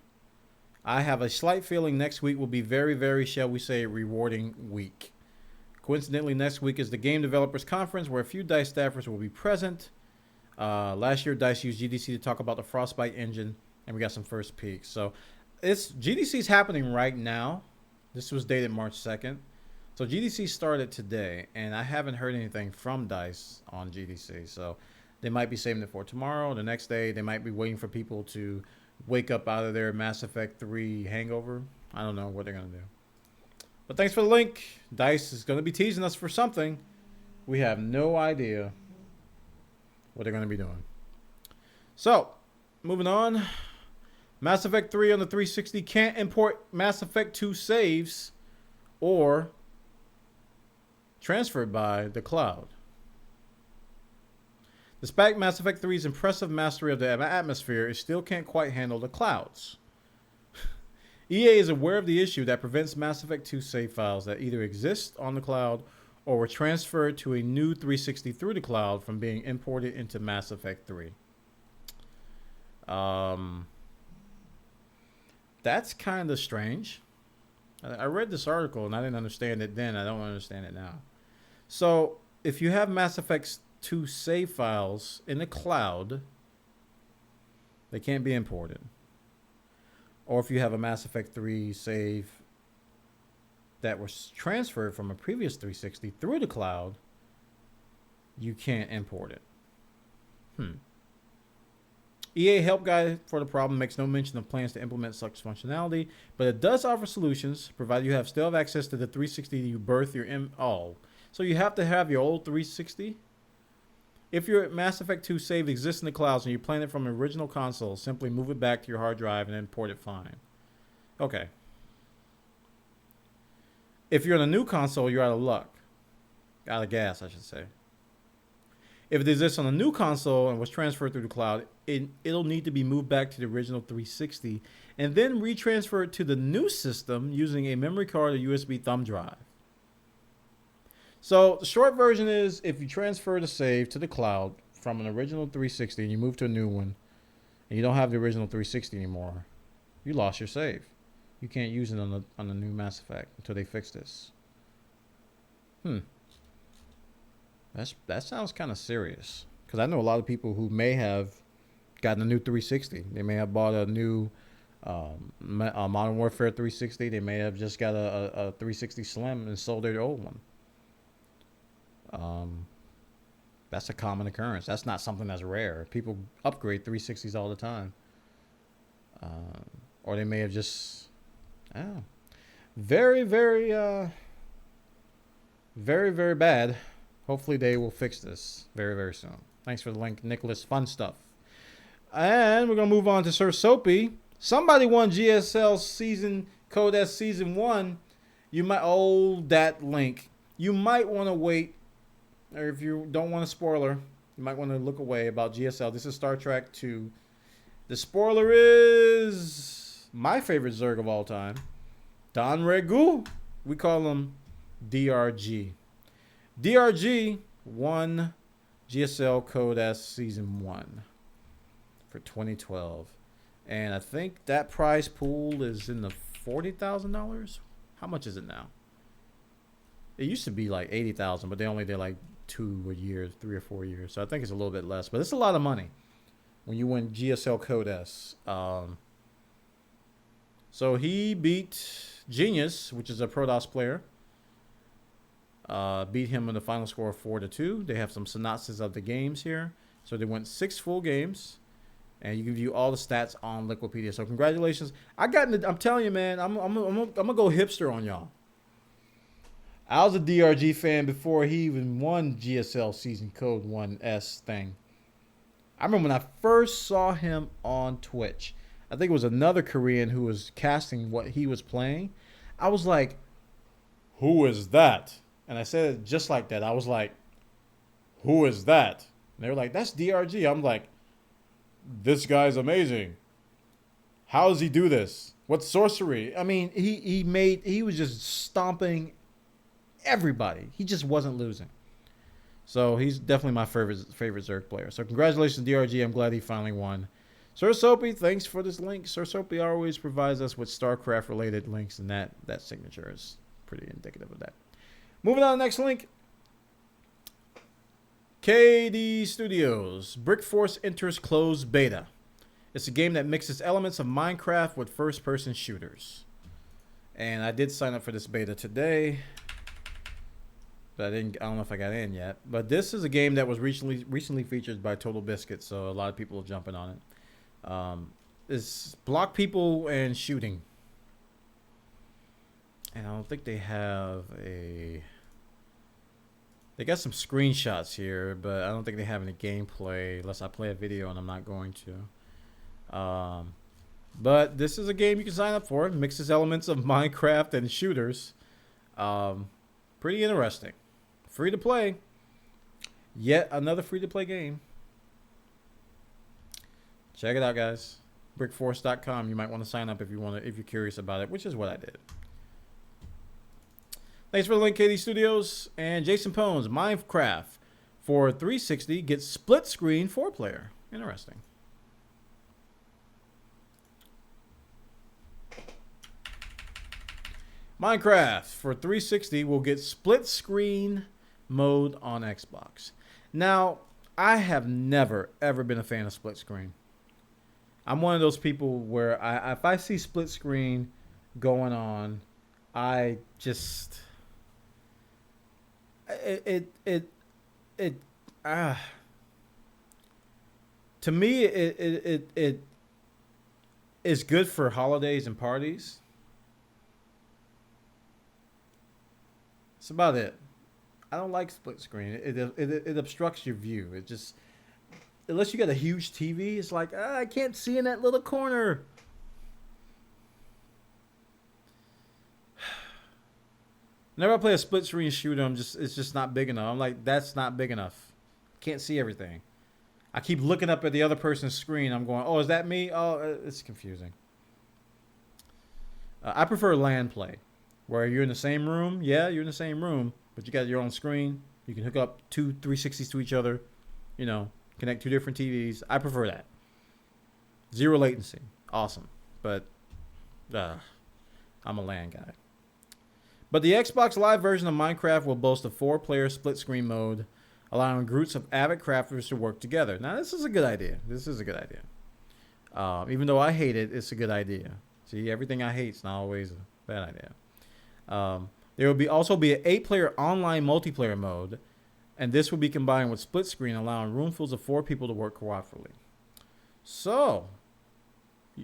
I have a slight feeling next week will be very, very, shall we say, rewarding week. Coincidentally, next week is the Game Developers Conference where a few DICE staffers will be present. Last year, DICE used GDC to talk about the Frostbite engine, and we got some first peeks. So GDC is happening right now. This was dated March 2nd. So GDC started today, and I haven't heard anything from DICE on GDC. So they might be saving it for tomorrow. The next day, they might be waiting for people to wake up out of their Mass Effect 3 hangover. I don't know what they're going to do. But thanks for the link. DICE is going to be teasing us for something. We have no idea what they're going to be doing. So, moving on. Mass Effect 3 on the 360 can't import Mass Effect 2 saves or transferred by the cloud. Despite Mass Effect 3's impressive mastery of the atmosphere, it still can't quite handle the clouds. EA is aware of the issue that prevents Mass Effect 2 save files that either exist on the cloud or were transferred to a new 360 through the cloud from being imported into Mass Effect 3. That's kind of strange. I read this article and I didn't understand it then. I don't understand it now. So, if you have Mass Effect 2 save files in the cloud, they can't be imported. Or if you have a Mass Effect 3 save that was transferred from a previous 360 through the cloud, you can't import it. EA Help Guide for the problem makes no mention of plans to implement such functionality, but it does offer solutions, provided you still have access to the 360 you birth your So you have to have your old 360. If your Mass Effect 2 save exists in the clouds and you're playing it from an original console, simply move it back to your hard drive and import it fine. Okay. If you're on a new console, you're out of luck. Out of gas, I should say. If it exists on a new console and was transferred through the cloud, it'll need to be moved back to the original 360 and then retransferred to the new system using a memory card or USB thumb drive. So the short version is if you transfer the save to the cloud from an original 360 and you move to a new one and you don't have the original 360 anymore, you lost your save. You can't use it on the new Mass Effect until they fix this. That sounds kind of serious. Because I know a lot of people who may have gotten a new 360. They may have bought a new Modern Warfare 360. They may have just got a 360 Slim and sold their old one. That's a common occurrence. That's not something that's rare. People upgrade 360s all the time. Or they may have just... Very, very, very, very bad. Hopefully they will fix this very, very soon. Thanks for the link, Nicholas. Fun stuff. And we're going to move on to Sir Soapy. Somebody won GSL Season Code S Season 1. You might... Oh, that link. You might want to wait. Or if you don't want a spoiler, you might want to look away about GSL. This is Star Trek 2. The spoiler is my favorite Zerg of all time. Don Regu. We call him DRG. DRG won GSL Code S Season 1 for 2012. And I think that prize pool is in the $40,000. How much is it now? It used to be like $80,000, but they only did like 2 a year, 3 or 4 years. So I think it's a little bit less, but it's a lot of money when you win GSL Code S. So he beat Genius, which is a Protoss player. Beat him in the final score of 4-2. They have some synopsis of the games here. So they went 6 full games. And you can view all the stats on Liquipedia. So congratulations. I'm telling you, man, I'm gonna go hipster on y'all. I was a DRG fan before he even won GSL Season Code 1S thing. I remember when I first saw him on Twitch. I think it was another Korean who was casting what he was playing. I was like, who is that? And I said it just like that. I was like, who is that? And they were like, that's DRG. I'm like, this guy's amazing. How does he do this? What's sorcery? I mean, he was just stomping everybody. He just wasn't losing. So he's definitely my favorite Zerg player. So congratulations, DRG. I'm glad he finally won. Sir Soapy, thanks for this link. Sir Soapy always provides us with StarCraft related links, and that signature is pretty indicative of that. Moving on to the next link. KD Studios. Brick Force enters closed beta. It's a game that mixes elements of Minecraft with first-person shooters. And I did sign up for this beta today. But I don't know if I got in yet. But this is a game that was recently featured by Total Biscuit, so a lot of people are jumping on it. It's block people and shooting. And I don't think they have a... They got some screenshots here, but I don't think they have any gameplay unless I play a video, and I'm not going to. But this is a game you can sign up for. It mixes elements of Minecraft and shooters. Pretty interesting. Free to play. Yet another free to play game. Check it out, guys. Brickforce.com. You might want to sign up if you're curious about it, which is what I did. Thanks for the link, KD Studios. And Jason Pones, Minecraft for 360 gets split screen 4-player. Interesting. Minecraft for 360 will get split screen mode on Xbox. Now, I have never, ever been a fan of split screen. I'm one of those people where if I see split screen going on, I just... To me, it is good for holidays and parties. That's about it. I don't like split screen. It obstructs your view. It just, unless you got a huge TV, it's like, I can't see in that little corner. Whenever I play a split screen shooter, it's just not big enough. I'm like, that's not big enough. Can't see everything. I keep looking up at the other person's screen. I'm going, oh, is that me? Oh, it's confusing. I prefer LAN play, where you're in the same room. Yeah, you're in the same room, but you got your own screen. You can hook up 2 360s to each other. You know, connect 2 different TVs. I prefer that. 0 latency. Awesome. But I'm a LAN guy. But the Xbox Live version of Minecraft will boast a 4-player split screen mode, allowing groups of avid crafters to work together. Now, this is a good idea. Even though I hate it, it's a good idea. See, everything I hate is not always a bad idea. There will also be an 8-player online multiplayer mode, and this will be combined with split screen, allowing roomfuls of 4 people to work cooperatively. So,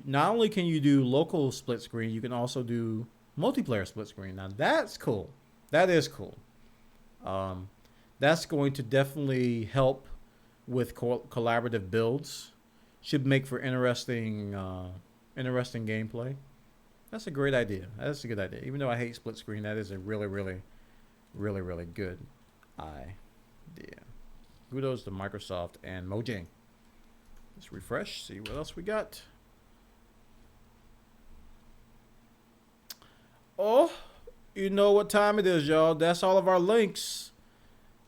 not only can you do local split screen, you can also do multiplayer split screen. Now that's cool. That is cool. That's going to definitely help with collaborative builds. Should make for interesting gameplay. That's a great idea. That's a good idea. Even though I hate split screen, that is a really, really, really, really good idea. Kudos to Microsoft and Mojang. Let's refresh, see what else we got. Oh, you know what time it is, y'all. That's all of our links.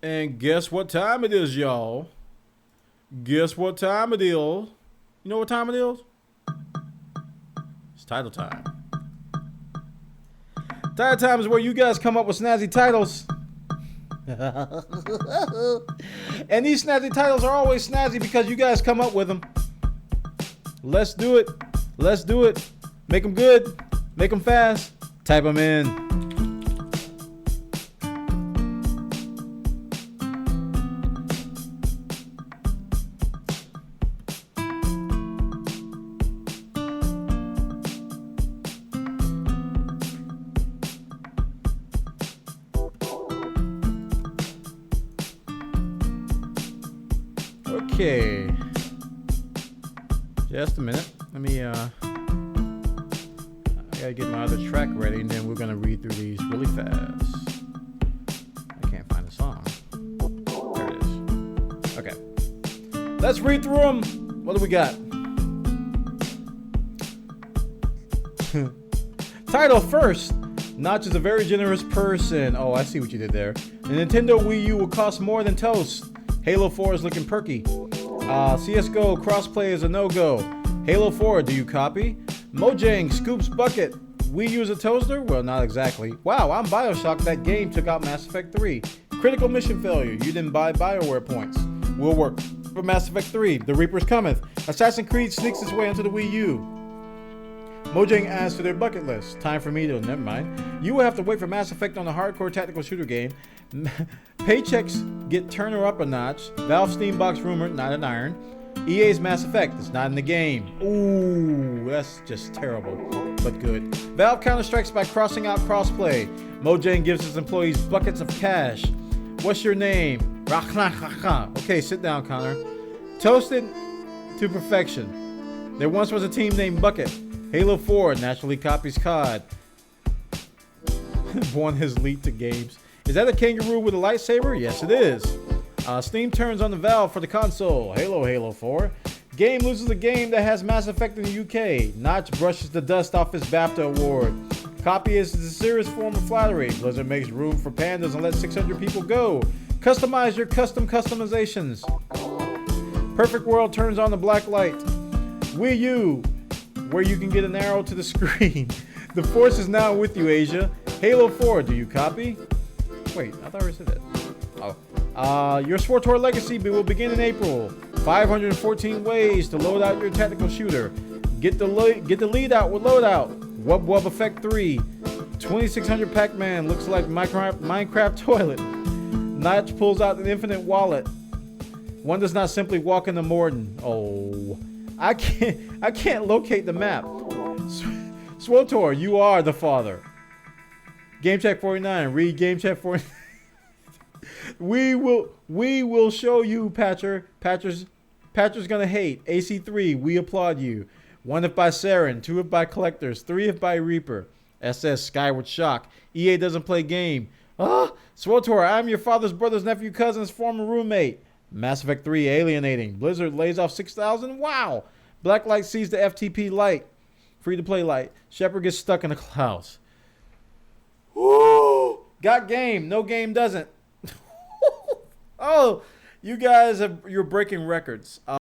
And guess what time it is, y'all? Guess what time it is? You know what time it is? It's title time. Title time is where you guys come up with snazzy titles. And these snazzy titles are always snazzy because you guys come up with them. Let's do it. Let's do it. Make them good. Make them fast. Type them in. Okay. Just a minute. Let me I gotta get my other track ready, and then we're gonna read through these really fast. I can't find the song. There it is. Okay. Let's read through them. What do we got? Title first. Notch is a very generous person. Oh, I see what you did there. The Nintendo Wii U will cost more than toast. Halo 4 is looking perky. CSGO crossplay is a no-go. Halo 4, do you copy? Mojang scoops bucket. Wii U is a toaster? Well, not exactly. Wow, I'm BioShock. That game took out Mass Effect 3. Critical mission failure. You didn't buy BioWare points. Will work for Mass Effect 3. The Reaper's cometh. Assassin's Creed sneaks its way into the Wii U. Mojang adds to their bucket list. Time for me to... Never mind. You will have to wait for Mass Effect on a hardcore tactical shooter game. Paychecks get Turner up a notch. Valve Steambox rumor, not an iron. EA's Mass Effect, it's not in the game. Ooh, that's just terrible, but good. Valve counter-strikes by crossing out crossplay. Mojang gives its employees buckets of cash. What's your name? Okay, sit down, Connor. Toasted to perfection. There once was a team named Bucket. Halo 4 naturally copies COD. Bwana has leaked to games. Is that a kangaroo with a lightsaber? Yes, it is. Steam turns on the valve for the console. Halo 4. Game loses a game that has Mass Effect in the UK. Notch brushes the dust off his BAFTA award. Copyist is a serious form of flattery. Blizzard makes room for pandas and lets 600 people go. Customize your customizations. Perfect World turns on the black light. Wii U, where you can get an arrow to the screen. The Force is now with you, Asia. Halo 4, do you copy? Wait, I thought I said that. Oh. Your SWTOR legacy will begin in April. 514 ways to load out your tactical shooter. Get the lead out with Loadout. Wub Wub Effect 3. 2600 Pac-Man looks like Minecraft toilet. Notch pulls out an infinite wallet. One does not simply walk into Mordin. Oh, I can't locate the map. SWTOR, you are the father. GameCheck49, read GameCheck49. We will show you, Pachter. Patcher's gonna hate. AC3, we applaud you. 1 if by Serellan, 2 if by Collectors, 3 if by Reaper. SS Skyward Shock. EA doesn't play game. SWTOR, I'm your father's brother's nephew, cousin's former roommate. Mass Effect 3 alienating. Blizzard lays off 6,000. Wow. Blacklight sees the FTP light. Free to play light. Shepard gets stuck in the clouds. Woo! Got game. No game doesn't. Oh, you guys you're breaking records.